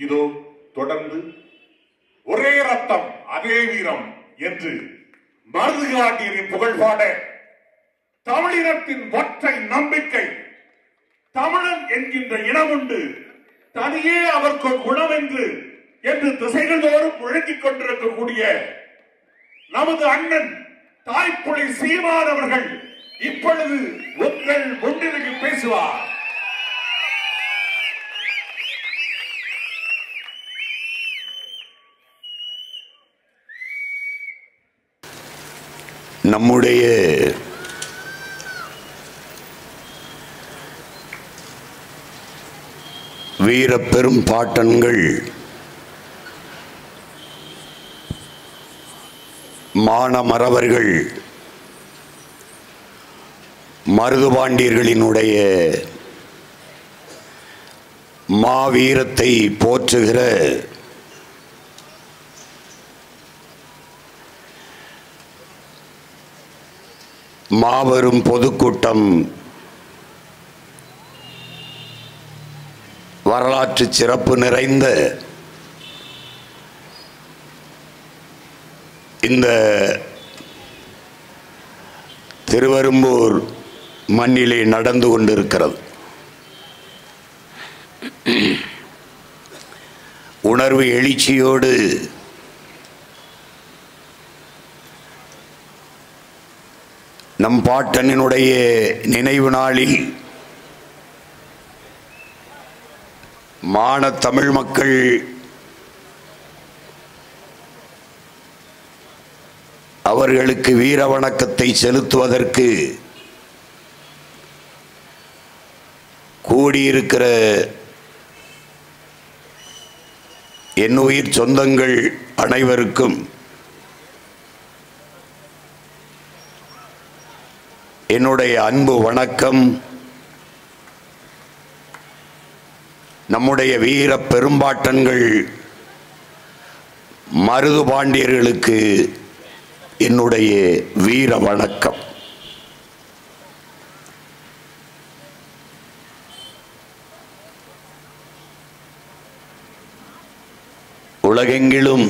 இதோ தொடர்ந்து ஒரே ரத்தம் அதே வீரம் என்று மருதுகாண்டியரின் புகழ்பாட தமிழினத்தின் ஒற்றை நம்பிக்கை தமிழன் என்கின்ற இனமுண்டு தனியே அவருக்கு குணம் என்று திசைகள் தோறும் முழங்கிக் கொண்டிருக்கக்கூடிய நமது அண்ணன் தாய்ப்புலி சீமான் அவர்கள் இப்பொழுது உங்கள் முன்னிலையில் பேசுவார். நம்முடைய வீர பெரும் பாட்டன்கள் மானமறவர்கள் மருதுபாண்டியர்களினுடைய மாவீரத்தை போற்றுகிற மாபெரும் பொதுக்கூட்டம் வரலாற்று சிறப்பு நிறைந்த இந்த திருவெரும்பூர் மண்ணிலே நடந்து கொண்டிருக்கிறது. உணர்வு எழுச்சியோடு நம் பாட்டனினுடைய நினைவு நாளில் மான தமிழ் மக்கள் அவர்களுக்கு வீர வணக்கத்தை செலுத்துவதற்கு கூடியிருக்கிற என் உயிர் சொந்தங்கள் அனைவருக்கும் என்னுடைய அன்பு வணக்கம். நம்முடைய வீர பெரும்பாட்டன்கள் மருதுபாண்டியர்களுக்கு என்னுடைய வீர வணக்கம். உலகெங்கிலும்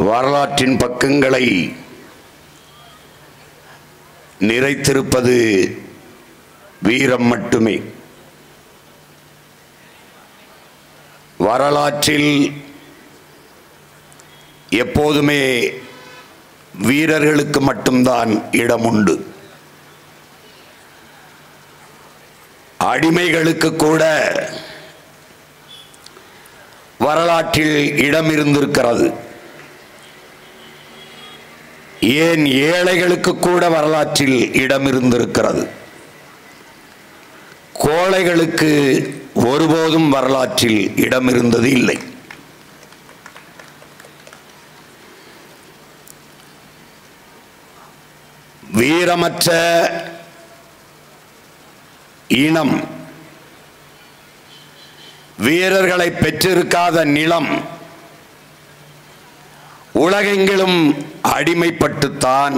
வரலாற்றின் பக்கங்களை நிறைத்திருப்பது வீரம் மட்டுமே. வரலாற்றில் எப்போதுமே வீரர்களுக்கு மட்டும்தான் இடம் உண்டு. அடிமைகளுக்கு கூட வரலாற்றில் இடம் இருந்திருக்கிறது. ஏன் ஏழைகளுக்கு கூட வரலாற்றில் இடம் இருந்திருக்கிறது. கோழைகளுக்கு ஒருபோதும் வரலாற்றில் இடம் இருந்தது இல்லை. வீரமற்ற இனம், வீரர்களை பெற்றிருக்காத நிலம் உலகெங்கிலும் அடிமைப்பட்டுத்தான்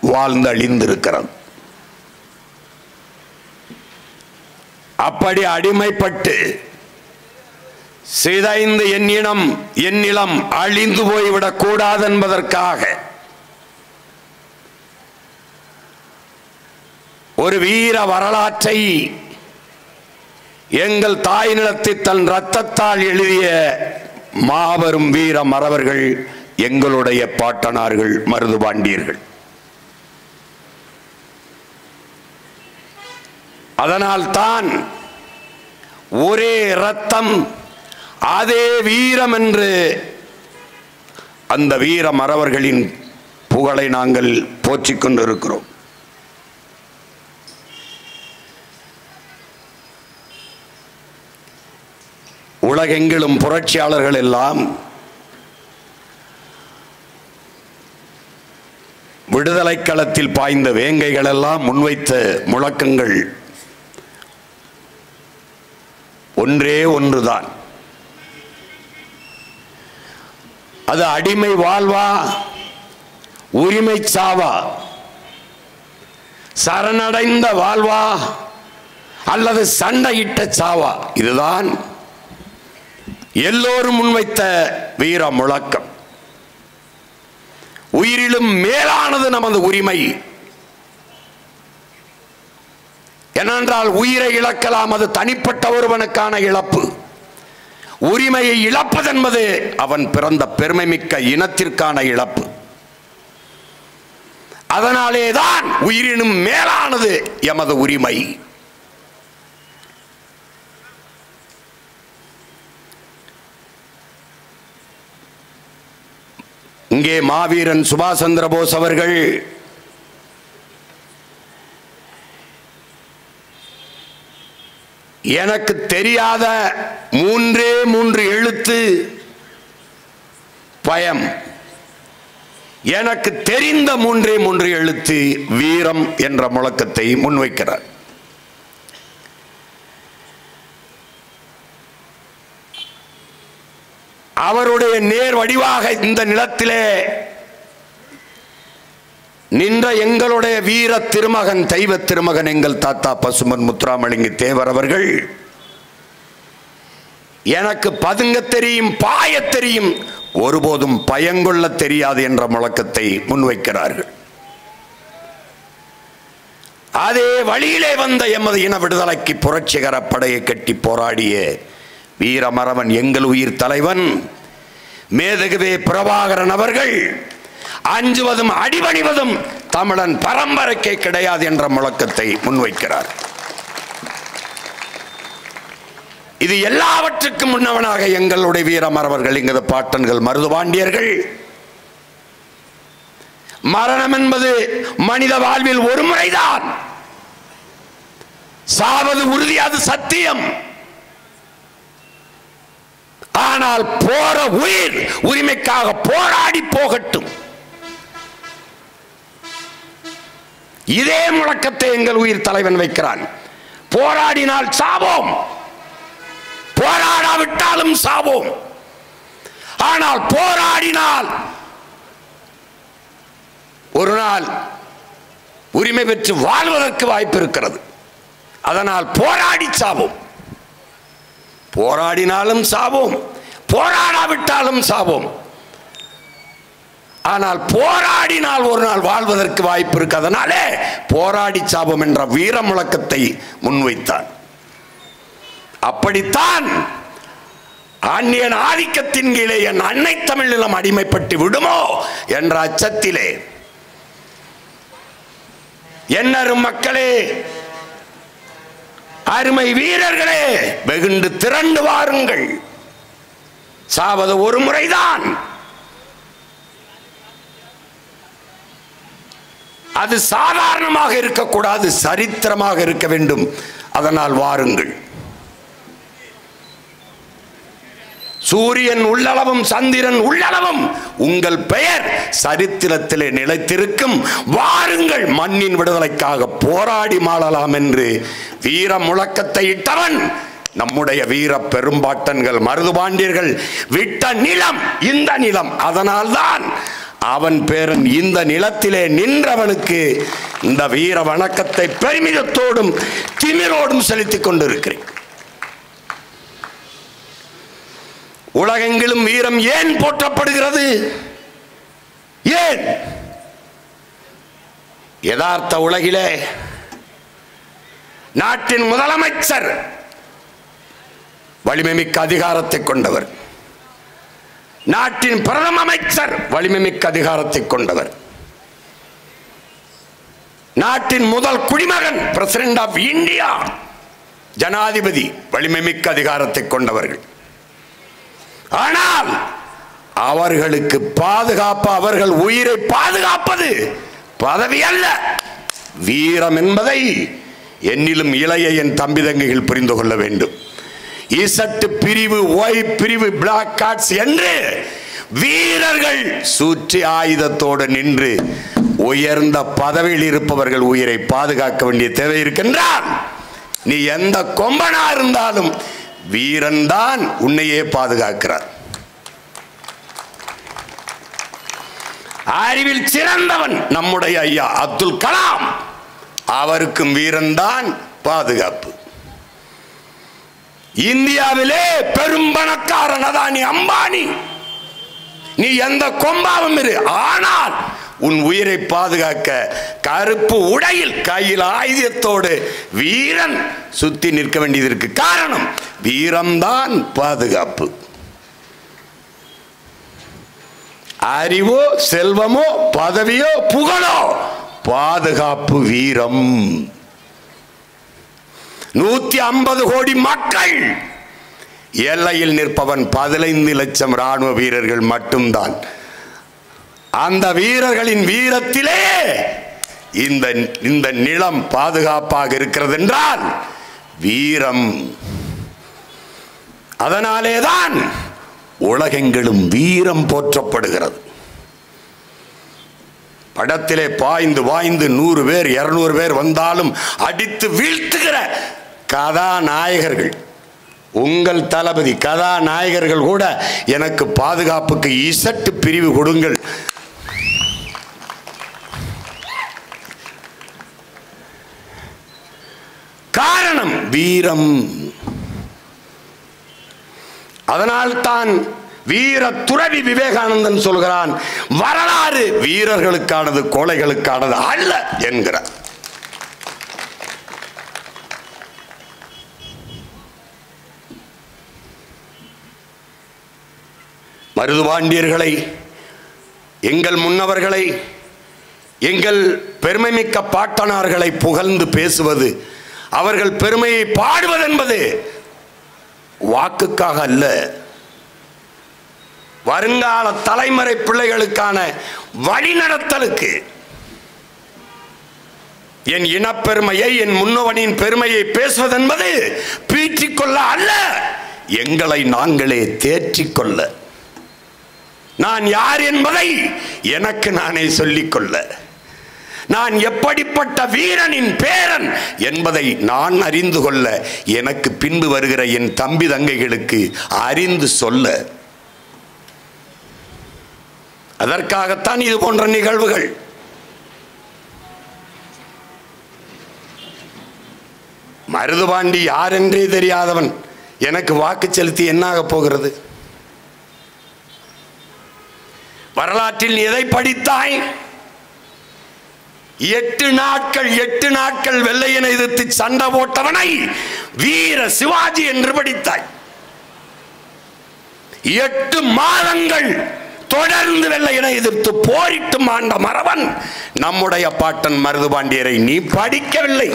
வாழ்ந்தழிந்திருக்கிறது. அப்படி அடிமைப்பட்டு சிதைந்து என் இனம் என் நிலம் அழிந்து போய்விடக் கூடாது என்பதற்காக ஒரு வீர வரலாற்றை எங்கள் தாய் நிலத்தை தன் இரத்தத்தால் எழுதிய மாபெரும் வீர மறவர்கள் எங்களுடைய பாட்டனார்கள் மருதுபாண்டியர்கள். அதனால் தான் ஒரே இரத்தம் அதே வீரம் என்று அந்த வீர மறவர்களின் புகழை நாங்கள் போற்றிக் கொண்டிருக்கிறோம். உலகெங்கிலும் புரட்சியாளர்கள் எல்லாம் விடுதலை களத்தில் பாய்ந்த வேங்கைகள் எல்லாம் முன்வைத்த முழக்கங்கள் ஒன்றே ஒன்றுதான். அது அடிமை வாழ்வா உரிமை சாவா, சரணடைந்த வாழ்வா அல்லது சண்டையிட்ட சாவா? இதுதான் எல்லோரும் முன்வைத்த வீர முழக்கம். உயிரிலும் மேலானது நமது உரிமை. ஏனென்றால் உயிரை இழக்கலாம், அது தனிப்பட்ட ஒருவனுக்கான இழப்பு. உரிமையை இழப்பதென்பது அவன் பிறந்த பெருமைமிக்க இனத்திற்கான இழப்பு. அதனாலேதான் உயிரினும் மேலானது எமது உரிமை. இங்கே மாவீரன் சுபாஷ் சந்திர போஸ் அவர்கள் எனக்கு தெரியாத 3 எழுத்து பயம், எனக்கு தெரிந்த 3 எழுத்து வீரம் என்ற முழக்கத்தை முன்வைக்கிறார். அவருடைய நேர் வடிவாக இந்த நிலத்திலே நின்ற எங்களுடைய வீர திருமகன், தெய்வ திருமகன், எங்கள் தாத்தா பசுமன் முத்துராமலிங்க தேவர் அவர்கள் எனக்கு பதுங்க தெரியும், பாய தெரியும், ஒருபோதும் பயங்கொள்ள தெரியாது என்ற முழக்கத்தை முன்வைக்கிறார்கள். அதே வழியிலே வந்த எமது இன விடுதலைக்கு புரட்சிகர படையை கட்டி போராடிய வீரமரவன் எங்கள் உயிர் தலைவன் மேதகுவே பிரபாகரன் அவர்கள் அஞ்சுவதும் அடிபணிவதும் தமிழன் பரம்பரைக்கே கிடையாது என்ற முழக்கத்தை முன்வைக்கிறார். இது எல்லாவற்றுக்கும் முன்னவனாக எங்களுடைய வீரமரவர்கள், எங்களது பாட்டன்கள், மருதுபாண்டியர்கள், மரணம் என்பது மனித வாழ்வில் ஒரு முறைதான், சாவது உறுதி, அது சத்தியம். ஆனால் போற உயிர் உரிமைக்காக போராடி போகட்டும். இதே முழக்கத்தை எங்கள் உயிர் தலைவன் வைக்கிறான். போராடினால் சாவோம், போராடாவிட்டாலும் சாவோம். ஆனால் போராடினால் ஒரு நாள் உரிமை பெற்று வாழ்வதற்கு வாய்ப்பு இருக்கிறது. அதனால் போராடி சாவோம். போராடினாலும் சாவோம், போராடாவிட்டாலும் சாவோம். ஆனால் போராடினால் ஒரு நாள் வாழ்வதற்கு வாய்ப்பு இருக்கு. அதனாலே போராடி சாவோம் என்ற வீர முழக்கத்தை முன்வைத்தார். அப்படித்தான் அந்நியன் ஆதிக்கத்தின் கீழே என் அன்னை தமிழ் நிலம் அடிமைப்பட்டு விடுமோ என்ற அச்சத்திலே, என்னரும் மக்களே, அருமை வீரர்களே, வெகுண்டு திரண்டு வாருங்கள், சாவது ஒரு முறைதான், அது சாதாரணமாக இருக்கக்கூடாது, சரித்திரமாக இருக்க வேண்டும். அதனால் வாருங்கள். சூரியன் உள்ளளவும் சந்திரன் உள்ளளவும் உங்கள் பெயர் சரித்திரத்திலே நிலைத்திருக்கும். வாருங்கள், மண்ணின் விடுதலைக்காக போராடி மாளலாம் என்று வீர முழக்கத்தை இட்டவன் நம்முடைய வீர பெரும்பாட்டன்கள், மருதுபாண்டியர்கள் விட்ட நிலம் இந்த நிலம். அதனால்தான் அவன் பேரன் இந்த நிலத்திலே நின்றவனுக்கு இந்த வீர வணக்கத்தை பெருமிதத்தோடும் திமிரோடும் செலுத்திக் கொண்டிருக்கிறேன். உலகெங்கிலும் வீரம் ஏன் போற்றப்படுகிறது? ஏன்? யதார்த்த உலகிலே நாட்டின் முதலமைச்சர் வலிமைமிக்க அதிகாரத்தை கொண்டவர், நாட்டின் பிரதம அமைச்சர் வலிமைமிக்க அதிகாரத்தை கொண்டவர், நாட்டின் முதல் குடிமகன் பிரசிடென்ட் ஆஃப் இந்தியா ஜனாதிபதி வலிமைமிக்க அதிகாரத்தை கொண்டவர்கள். ஆனால் அவர்களுக்கு பாதுகாப்பு, அவர்கள் உயிரை பாதுகாப்பது பதவி அல்ல, வீரம் என்பதை என்னிலும் இளைய என் தம்பி தங்கைகள் புரிந்து கொள்ள வேண்டும். இசட்டு பிரிவு, ஒய் பிரிவு, பிளாக் கார்ட்ஸ் என்று வீரர்கள் சூற்றி ஆயுதத்தோடு நின்று உயர்ந்த பதவியில் இருப்பவர்கள் உயிரை பாதுகாக்க வேண்டிய தேவை இருக்கின்றால், நீ எந்த கொம்பனா இருந்தாலும் வீரன் தான் உன்னையே பாதுகாக்கிறார். அறிவில் சிறந்தவன் நம்முடைய ஐயா அப்துல் கலாம். அவருக்கும் வீரன்தான் பாதுகாப்பு. இந்தியாவிலே பெரும் பணக்காரன் அதானி அம்பானி, நீ எந்த கொம்பாவும் இரு, ஆனால் உன் உயிரை பாதுகாக்க கருப்பு உடையில் கையில் ஆயுதத்தோடு வீரன் சுத்தி நிற்க வேண்டியதற்கு காரணம் வீரம்தான் பாதுகாப்பு. அறிவோ செல்வமோ பதவியோ புகழோ, பாதுகாப்பு வீரம். 150 கோடி மக்கள், எல்லையில் நிற்பவன் 15 லட்சம் ராணுவ வீரர்கள் மட்டும்தான். அந்த வீரர்களின் வீரத்திலே இந்த நிலம் பாதுகாப்பாக இருக்கிறது என்றால் வீரம். அதனாலேதான் உலகெங்கிலும் வீரம் போற்றப்படுகிறது. படத்திலே பாய்ந்து வாய்ந்து 100 பேர் 200 பேர் வந்தாலும் அடித்து வீழ்த்துகிற கதாநாயகர்கள், உங்கள் தளபதி கதாநாயகர்கள் கூட எனக்கு பாதுகாப்புக்கு இசட்டு பிரிவு கொடுங்கள், காரணம் வீரம். அதனால் தான் வீர துறவி விவேகானந்தன் சொல்கிறான், வரலாறு வீரர்களுக்கானது கோழைகளுக்கானது அல்ல என்கிறார். மருதுபாண்டியர்களை, எங்கள் முன்னவர்களை, எங்கள் பெருமைமிக்க பாட்டனார்களை புகழ்ந்து பேசுவது, அவர்கள் பெருமையை பாடுவது என்பது வாக்குக்காக அல்ல, வருங்கால தலைமுறை பிள்ளைகளுக்கான வழிநடத்தலுக்கு. என் இனப்பெருமையை, என் முன்னவனின் பெருமையை பேசுவது என்பது பீற்றிக்கொள்ள அல்ல, எங்களை நாங்களே தேற்றிக்கொள்ள, நான் யார் என்பதை எனக்கு நானே சொல்லிக்கொள்ள, நான் எப்படிப்பட்ட வீரனின் பேரன் என்பதை நான் அறிந்து கொள்ள, எனக்கு பின்பு வருகிற என் தம்பி தங்கைகளுக்கு அறிந்து சொல்ல. அதற்காகத்தான் இது போன்ற நிகழ்வுகள். மருதுபாண்டி யார் என்றே தெரியாதவன் எனக்கு வாக்கு செலுத்தி என்னாக போகிறது? வரலாற்றில் எதை படித்தாய்? 8 நாட்கள் வெள்ளையனை எதிர்த்து சண்டை போட்டவனை வீர சிவாஜி என்று படித்தாய். 8 மாதங்கள் தொடர்ந்து வெள்ளையனை எதிர்த்து போரிட்டு மாண்ட மறவன் நம்முடைய பாட்டன் மருதுபாண்டியரை நீ படிக்கவில்லை.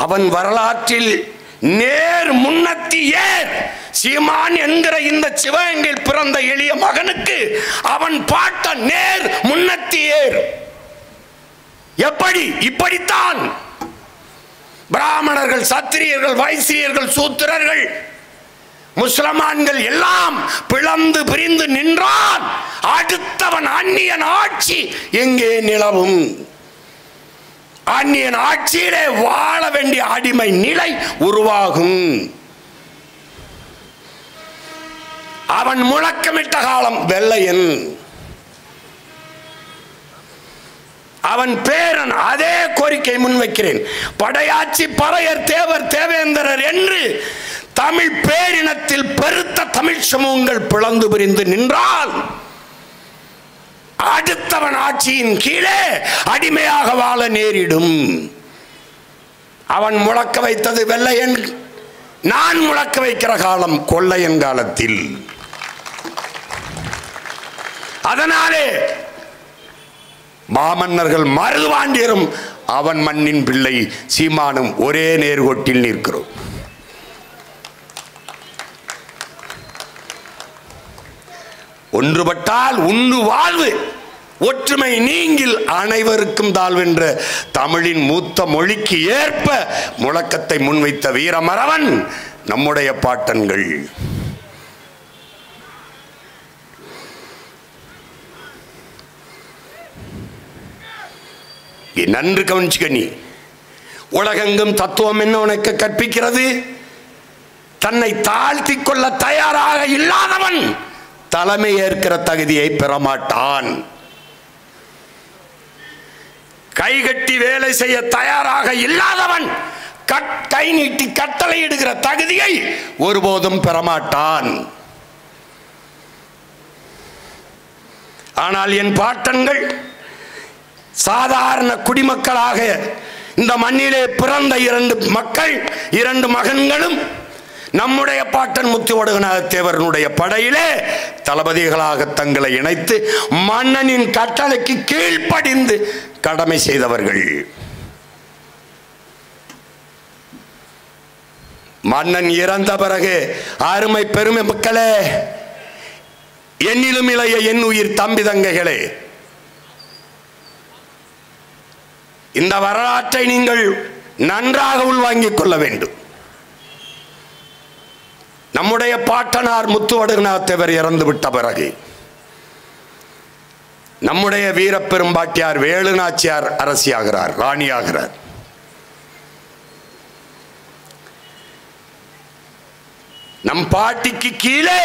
அவன் வரலாற்றில் நேர் முன்னத்தி ஏர் சீமான் என்கிற இந்த சிவகங்கையில் பிறந்த எளிய மகனுக்கு அவன் பாட்ட நேர் முன்னத்தி ஏர். எப்படி? இப்படித்தான் பிராமணர்கள், சத்திரியர்கள், வைசியர்கள், சூத்திரர்கள், முஸ்லிமான்கள் எல்லாம் பிளந்து பிரிந்து நின்றால் அடுத்தவன் அந்நியன் ஆட்சி எங்கே நிலவும்? அந்நியன் ஆட்சியிலே வாழ வேண்டிய அடிமை நிலை உருவாகும். அவன் முழக்கமிட்ட காலம் வெள்ளையன், அவன் பேரன். அதே கோரிக்கை முன்வைக்கிறேன். படையாட்சி பறையர் தேவர் தேவேந்திரர் என்று தமிழ் பேரினத்தில் பெருத்த தமிழ் சமூகங்கள் பிளந்து பிரிந்து நின்றால் அடுத்தவன் ஆட்சியின் கீழே அடிமையாக வாழ நேரிடும். அவன் முழக்க வைத்தது வெள்ளையன், நான் முழக்க வைக்கிற காலம் கொள்ளையன் காலத்தில். அதனாலே மாமன்னர்கள் மருதுபாண்டியரும் அவன் மண்ணின் பிள்ளை சீமானும் ஒரே நேர்கோட்டில் நிற்கிறோம். ஒன்றுபட்டால் உண்டு வாழ்வு, ஒற்றுமை நீங்கில் அனைவருக்கும் தாழ்வென்ற தமிழின் மூத்த மொழிக்கு ஏற்ப முழக்கத்தை முன்வைத்த வீரமறவன் நம்முடைய பாட்டன்கள். நன்று கவனிச்சுக்க. நீ உலகெங்கும் தத்துவம் என்ன உனக்கு கற்பிக்கிறது? தன்னை தாழ்த்தி கொள்ள தயாராக இல்லாதவன் தலைமை ஏற்கிற தகுதியை பெறமாட்டான். கைகட்டி வேலை செய்ய தயாராக இல்லாதவன் கை நீட்டி கட்டளையிடுகிற தகுதியை ஒருபோதும் பெறமாட்டான். ஆனால் என் பாட்டன்கள் சாதாரண குடிமக்களாக இந்த மண்ணிலே பிறந்த இரண்டு மகன்களும் நம்முடைய பாட்டன் முத்துவடுகநாத தேவரனுடைய படையிலே தளபதிகளாக தங்களை இணைத்து மன்னனின் கட்டளைக்கு கீழ்ப்படிந்து கடமை செய்தவர்கள். மன்னன் இறந்த பிறகு அருமை பெருமை மக்களே, என்னிலும் இளைய என் உயிர் தம்பி தங்கைகளே, இந்த வரலாற்றை நீங்கள் நன்றாக உள்வாங்கிக் கொள்ள வேண்டும். நம்முடைய பாட்டனார் முத்துவடுகநாத தேவர் இறந்து விட்ட பிறகு நம்முடைய வீரப்பெரும்பாட்டியார் வேலுநாச்சியார் அரசியாகிறார், ராணியாகிறார். நம் பாட்டிக்கு கீழே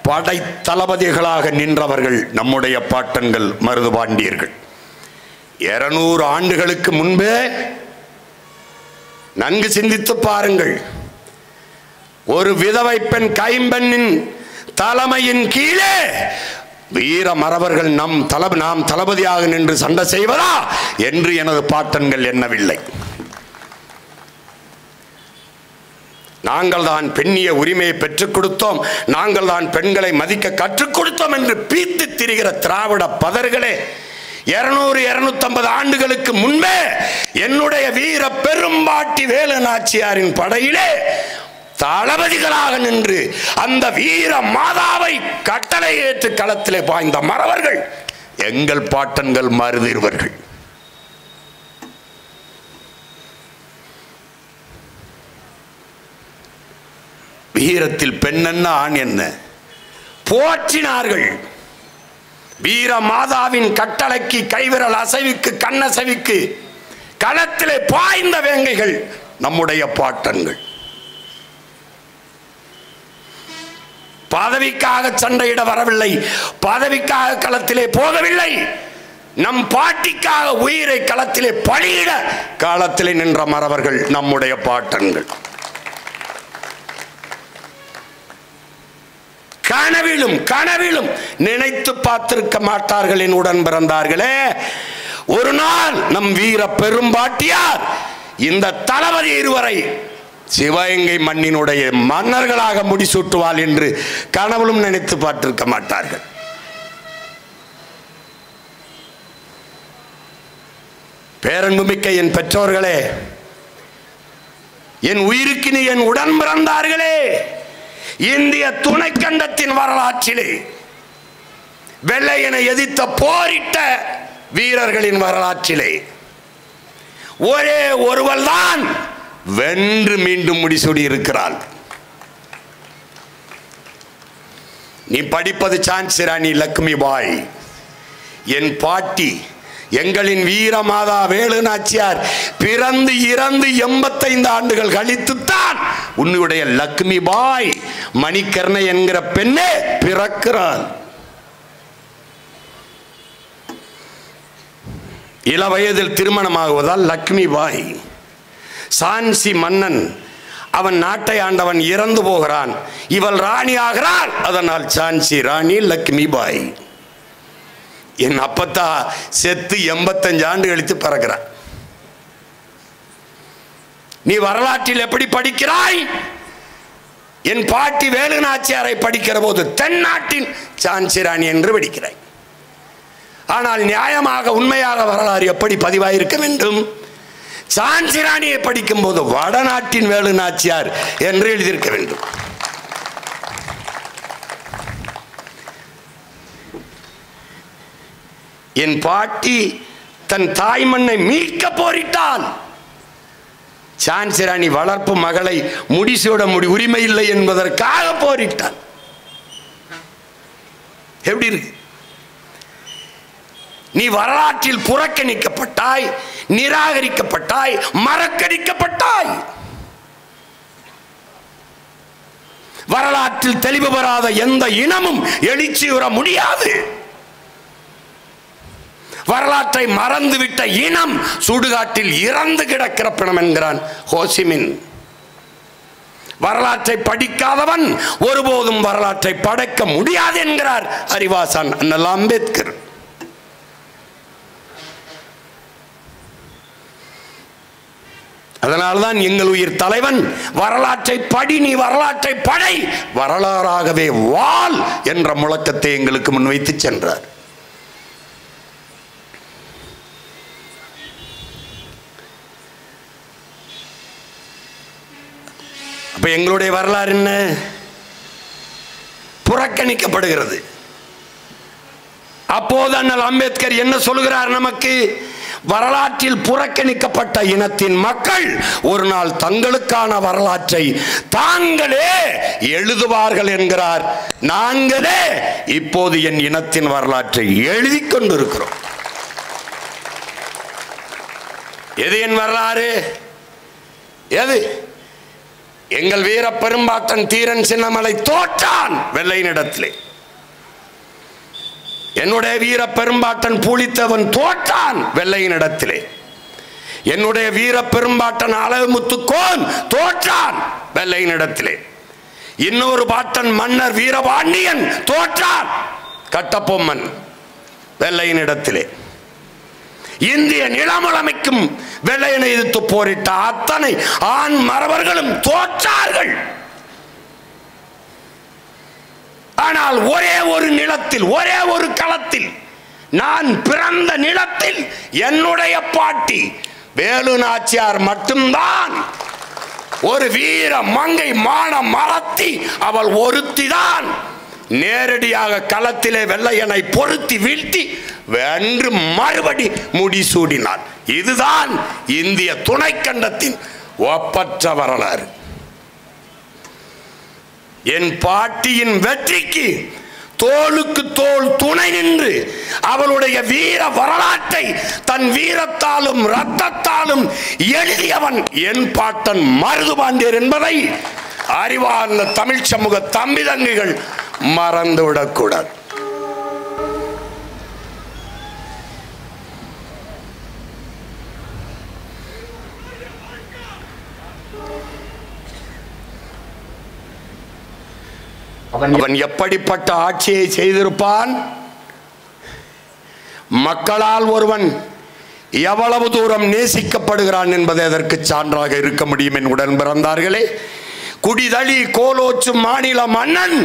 படை தளபதிகளாக நின்றவர்கள் நம்முடைய பாட்டன்கள் மருதுபாண்டியர்கள். 200 ஆண்டுகளுக்கு முன்பே நன்கு சிந்தித்து பாருங்கள், ஒரு விதவை பெண் கைம்பெண்ணின் தலைமையின் கீழே வீர மறவர்கள் நாம் தளபதியாக நின்று சண்டை செய்வதா என்று எனது பாட்டன்கள் எண்ணவில்லை. நாங்கள் தான் பெண்ணிய உரிமையை பெற்றுக் கொடுத்தோம், நாங்கள் தான் பெண்களை மதிக்க கற்றுக் கொடுத்தோம் என்று பீத்து திரிகிற திராவிட பதர்களே, 200-250 ஆண்டுகளுக்கு முன்பே என்னுடைய வீர பெரும்பாட்டி வேலுநாச்சியாரின் படையிலே தளபதிகளாக நின்று அந்த வீர மாதாவை கட்டளை ஏற்று களத்திலே பாய்ந்த மறவர்கள் எங்கள் பாட்டன்கள் மருதிருவர்கள். வீரத்தில் பெண் என்ன ஆண் என்ன போற்றினார்கள். வீர மாதாவின் கட்டளைக்கு கைவிரல் அசைவுக்கு கண்ணசைவுக்கு களத்திலே பாய்ந்த வேங்கைகள் நம்முடைய பாட்டன்கள். பதவிக்காக சண்டையிட வரவில்லை, பதவிக்காக களத்திலே போகவில்லை, நம் பாட்டிக்காக உயிரை களத்திலே பலியிட களத்திலே நின்ற மறவர்கள் நம்முடைய பாட்டன்கள். கனவிலும் நினைத்து பார்த்திருக்க மாட்டார்கள் என் உடன் பிறந்தார்களே. ஒரு நாள் நம் வீர பெரும்பாட்டியார் இந்த தளபதி இருவரை சிவகங்கை மண்ணினுடைய மன்னர்களாக முடிசூட்டுவாள் என்று கனவிலும் நினைத்து பார்த்திருக்க மாட்டார்கள். பேரன்புமிக்க என் பெற்றோர்களே, என் உயிருக்கு நீ என் உடன் பிறந்தார்களே, இந்திய துணைக்கண்டத்தின் வரலாற்றிலே வெள்ளையனை எதிர்த்த போரிட்ட வீரர்களின் வரலாற்றிலே ஒரே ஒருவர் தான் வென்று மீண்டும் முடிசூடி இருக்கிறாள். நீ படிப்பது சான்சி ராணி லட்சுமி பாய். என் பாட்டி எங்களின் வீரமாதா வேலுநாச்சியார் பிறந்து இறந்து 85 ஆண்டுகள் கழித்துத்தான் உன்னுடைய லட்சுமி பாய் மணிக்கர்ணை என்கிற பெண்ணே பிறக்கிறாள். இள வயதில் திருமணமாகுவதால் லட்சுமி பாய். சான்சி மன்னன் அவன் நாட்டை ஆண்டவன் இறந்து போகிறான், இவள் ராணி ஆகிறாள், அதனால் சான்சி ராணி லட்சுமி பாய். என் அப்பத்தா செத்து 85 ஆண்டு கழித்து பிறக்கிறான். நீ வரலாற்றில் எப்படி படிக்கிறாய்? என் பாட்டி வேலுநாச்சியாரை படிக்கிற போது தென்னாட்டின் சான்சி ராணி என்று படிக்கிறாய். ஆனால் நியாயமாக உண்மையாக வரலாறு எப்படி பதிவாயிருக்க வேண்டும்? சான்சி ராணியை படிக்கும் போது வடநாட்டின் வேலுநாச்சியார் என்று எழுதியிருக்க வேண்டும். என் பாட்டி தன் தாய் மண்ணை மீட்க போரிட்டால் சான்சி ராணி வளர்ப்பு மகளை முடிசூட உரிமை இல்லை என்பதற்காக போரிட்டாள். எப்படி இருக்கு? நீ வரலாற்றில் புறக்கணிக்கப்பட்டாய், நிராகரிக்கப்பட்டாய், மறக்கடிக்கப்பட்டாய். வரலாற்றில் தெளிவு பெறாத எந்த இனமும் எழுச்சியுற முடியாது. வரலாற்றை மறந்துவிட்ட இனம் சுடுகாட்டில் இறந்து கிடக்கிற பிணம் என்கிறான் ஹோசிமின். வரலாற்றை படிக்காதவன் ஒருபோதும் வரலாற்றை படைக்க முடியாது என்கிறார் அறிவாசான் அண்ணல் அம்பேத்கர். அதனால்தான் எங்கள் உயிர் தலைவன் வரலாற்றை படி, நீ வரலாற்றை படை, வரலாறாகவே வாழ் என்ற முழக்கத்தை எங்களுக்கு முன்வைத்து சென்றார். அப்ப எங்களுடைய வரலாறு என்ன? புறக்கணிக்கப்படுகிறது. அப்போது அண்ணல் அம்பேத்கர் என்ன சொல்கிறார் நமக்கு? வரலாற்றில் புறக்கணிக்கப்பட்ட இனத்தின் மக்கள் ஒரு நாள் தங்களுக்கான வரலாற்றை தாங்களே எழுதுவார்கள் என்கிறார். நாங்களே இப்போது என் இனத்தின் வரலாற்றை எழுதி கொண்டிருக்கிறோம். எது என் வரலாறு? எது? எங்கள் வீர பெரும்பாட்டன் தீரன் சின்னமலை தோற்றான் வெள்ளையனிடத்திலே. என்னுடைய வீர பெரும்பாட்டன் பூலித்தவன் தோற்றான் வெள்ளையனிடத்திலே. என்னுடைய வீர பெரும்பாட்டன் அழகுமுத்துக்கோன் தோற்றான் வெள்ளையனிடத்திலே. இன்னொரு பாட்டன் மன்னர் வீரபாண்டியன் தோற்றான் கட்டபொம்மன் வெள்ளையனிடத்திலே. இந்திய நிலமுழமைக்கும் வெள்ளையனை எதிர்த்து போரிட்ட அத்தனை ஆண் மறவர்களும் தோற்றார்கள். ஆனால் ஒரே ஒரு நிலத்தில், ஒரே ஒரு களத்தில், நான் பிறந்த நிலத்தில் என்னுடைய பாட்டி வேலு நாச்சியார் மட்டும்தான் ஒரு வீர மங்கை மான மரத்தி, அவள் ஒருத்திதான் நேரடியாக களத்திலே வெள்ளையனை பொருத்தி வீழ்த்தி வென்று மறுபடி முடிசூடினார். இதுதான் இந்திய துணைக்கண்டத்தின் ஒப்பற்ற வரலாறு. என் பாட்டியின் வெற்றிக்கு தோளுக்கு தோள் துணை நின்று அவளுடைய வீர வரலாற்றை தன் வீரத்தாலும் இரத்தத்தாலும் எழுதியவன் என் பாட்டன் மருதுபாண்டியர் என்பதை அறிவார்ந்த தமிழ் சமூக தம்பி தங்கைகள் மறந்துவிடக்கூடாது. அவன் எப்படிப்பட்ட ஆட்சியை செய்திருப்பான்? மக்களால் ஒருவன் எவ்வளவு தூரம் நேசிக்கப்படுகிறான் என்பதை அதற்கு சான்றாக இருக்க முடியும். என் உடன் பிறந்தார்களே, குடிதளி கோலோச்சு மாநில மன்னன்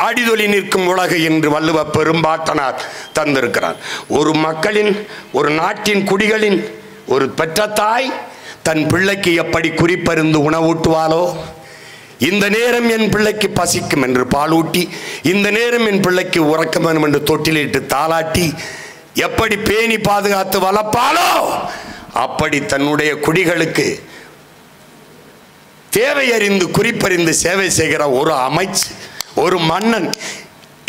அடிதொலி நிற்கும் உலகு என்று வள்ளுவ பெரும்பாட்டனார் தந்திருக்கிறார். ஒரு மக்களின், ஒரு நாட்டின் குடிகளின் ஒரு பெற்ற தாய் தன் பிள்ளைக்கு எப்படி குறிப்பறிந்து உணவூட்டுவாளோ, இந்த நேரம் என் பிள்ளைக்கு பசிக்கும் என்று பாலூட்டி, இந்த நேரம் என் பிள்ளைக்கு உறக்கம் வேணும் என்று தொட்டிலிட்டு தாளாட்டி எப்படி பேணி பாதுகாத்து வளர்ப்பாளோ, அப்படி தன்னுடைய குடிகளுக்கு தேவை அறிந்து குறிப்பறிந்து சேவை செய்கிற ஒரு அமைச்சு, ஒரு மன்னன்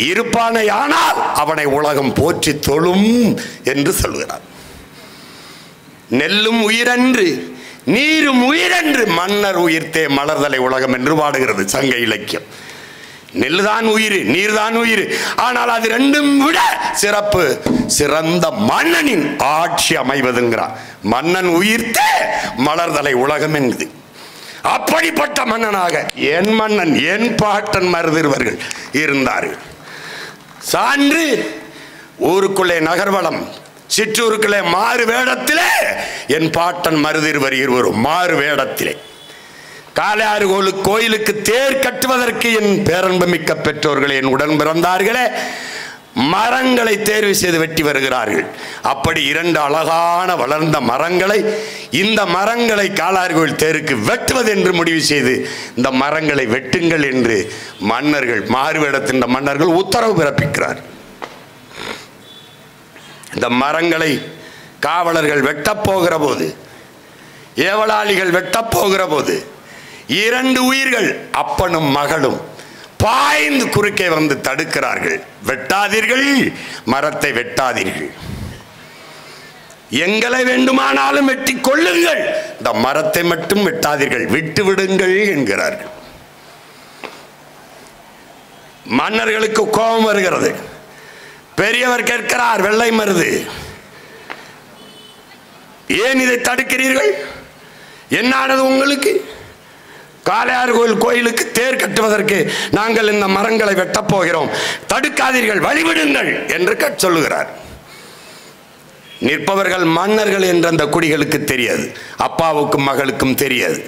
இருப்பானே, ஆனால் அவனை உலகம் போற்றி தொழும் என்று சொல்கிறார். நெல்லும் உயிரன்று நீரும் உயிரென்று மன்னர் உயிர்த்தே மலர்தலை உலகம் என்று பாடுகிறது சங்க இலக்கியம். நெல்லுதான் உயிர், நீர்தான் உயிர், ஆனால் அது ரெண்டும் விட சிறப்பு சிறந்த மன்னனின் ஆட்சி அமைவதுங்கிறார். மன்னன் உயிர்த்தே மலர்தலை உலகம் என்பது. அப்படிப்பட்ட மன்னனாக என் மன்னன் என் பாட்டன் மருதிருவர்கள் இருந்தார்கள். சான்று ஊருக்குள்ளே நகர்வளம், சிற்றூருக்குள்ளே மாறு வேடத்திலே என் பாட்டன் மருதிருவர் இருவரும் மாறு வேடத்திலே காளையாறு கோயிலுக்கு தேர் கட்டுவதற்கு என் பேரன்பு மிக்க பெற்றோர்கள் என் உடன் பிறந்தார்களே மரங்களை தேர்வு செய்து வெட்டி வருகிறார்கள். அப்படி இரண்டு அழகான வளர்ந்த மரங்களை, இந்த மரங்களை காளையாறு கோயில் தேருக்கு வெட்டுவது என்று முடிவு செய்து இந்த மரங்களை வெட்டுங்கள் என்று மன்னர்கள், மாறுவேடத்தின் மன்னர்கள் உத்தரவு பிறப்பிக்கிறார். இந்த மரங்களை காவலர்கள் வெட்டப்போகிற போது, ஏவலாளிகள் வெட்டப்போகிற போது, இரண்டு உயிர்கள் அப்பனும் மகளும் பாய்ந்து குறுக்கே வந்து தடுக்கிறார்கள். வெட்டாதீர்கள், மரத்தை வெட்டாதீர்கள், எங்களை வேண்டுமானாலும் வெட்டி கொள்ளுங்கள், இந்த மரத்தை மட்டும் வெட்டாதீர்கள், விட்டு விடுங்கள் என்கிறார்கள். மன்னர்களுக்கு கோபம் வருகிறது. பெரியவர் கேட்கிறார், வெள்ளை மருது, ஏன் இதை தடுக்கிறீர்கள்? என்னானது உங்களுக்கு? காளையார் கோயிலுக்கு தேர் கட்டுவதற்கு நாங்கள் இந்த மரங்களை வெட்டப் போகிறோம், தடுக்காதீர்கள், வழிவிடுங்கள் என்று சொல்லுகிறார். நிற்பவர்கள் மன்னர்கள் என்ற அந்த குடிகளுக்கு தெரியாது, அப்பாவுக்கும் மகளுக்கும் தெரியாது.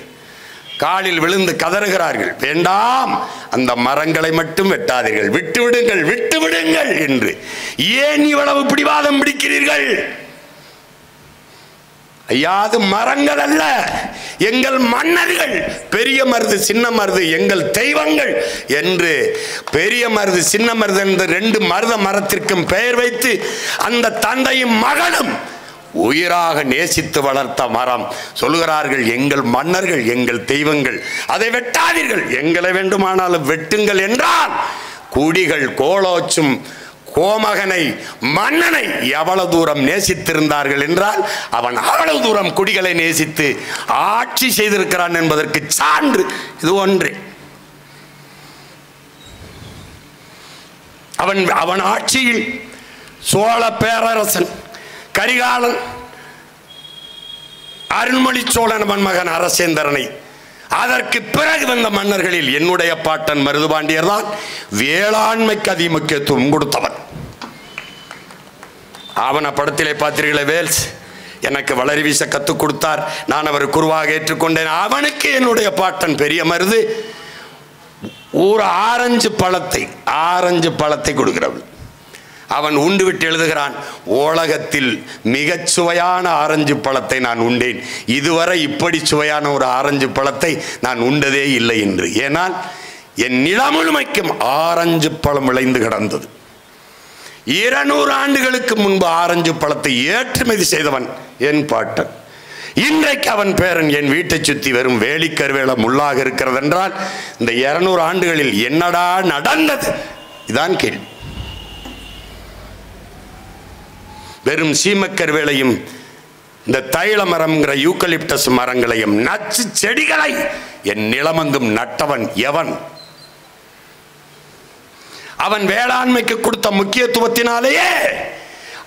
காலில் விழுந்து கதறுகிறார்கள், வேண்டாம், அந்த மரங்களை மட்டும் வெட்டாதீர்கள், விட்டுவிடுங்கள், விட்டுவிடுங்கள் என்று. ஏன் இவ்வளவு பிடிவாதம் பிடிக்கிறீர்கள்? ஐயா, அது மரங்கள் அல்ல, எங்கள் மன்னர்கள், பெரிய மருது சின்ன மருது எங்கள் தெய்வங்கள் என்று பெரிய மருது சின்ன மருது என்று 2 மருத மரத்திற்கும் பெயர் வைத்து அந்த தந்தையும் மகனும் உயிராக நேசித்து வளர்த்த மரம். சொல்லுகிறார்கள், எங்கள் மன்னர்கள், எங்கள் தெய்வங்கள், அதை வெட்டாதீர்கள், எங்களை வேண்டுமானாலும் வெட்டுங்கள் என்றால் குடிகள் கோலோச்சும் கோமகனை, மன்னனை எவ்வளவு தூரம் நேசித்திருந்தார்கள் என்றால் அவன் அவ்வளவு தூரம் குடிகளை நேசித்து ஆட்சி செய்திருக்கிறான் என்பதற்கு சான்று இது ஒன்றே. அவன் ஆட்சியில் சோழ பேரரசன் கரிகாலன், அருண்மொழி சோழன் மகன் அரசேந்திரனை, அதற்கு பிறகு வந்த மன்னர்களில் என்னுடைய பாட்டன் மருதுபாண்டியர் தான் வேளாண்மைக்கு அதிக முக்கியத்துவம் கொடுத்தவன். அவன படத்திலே பார்த்தீர்களே, வேல்ஸ் எனக்கு வளரி வீச கற்றுக் கொடுத்தார், நான் அவர் குருவாக ஏற்றுக்கொண்டேன். அவனுக்கு என்னுடைய பாட்டன் பெரிய மருது ஒரு ஆரஞ்சு பழத்தை கொடுக்கிறவன். அவன் உண்டு விட்டு எழுதுகிறான், உலகத்தில் மிகச் சுவையான ஆரஞ்சு பழத்தை நான் உண்டேன், இதுவரை இப்படி சுவையான ஒரு ஆரஞ்சு பழத்தை நான் உண்டதே இல்லை என்று. ஏனால் என் நிலம் முழுமைக்கும் ஆரஞ்சு பழம் விளைந்து கிடந்தது. 200 ஆண்டுகளுக்கு முன்பு ஆரஞ்சு பழத்தை ஏற்றுமதி செய்தவன் என் பாட்டன். இன்றைக்கு அவன் பேரன் என் வீட்டை சுற்றி வெறும் வேலிக்கருவேல முள்ளாக இருக்கிறது என்றால் இந்த 200 ஆண்டுகளில் என்னடா நடந்தது? இதான் கேள்வி. வெறும் சீமக்கருவேலையும் இந்த தைல மரம்ங்கிற யூக்கலிப்டஸ் மரங்களையும் நச்சு செடிகளை என் நிலமங்கும் நட்டவன் எவன்? அவன் வேளாண்மைக்கு கொடுத்த முக்கியத்துவத்தினாலேயே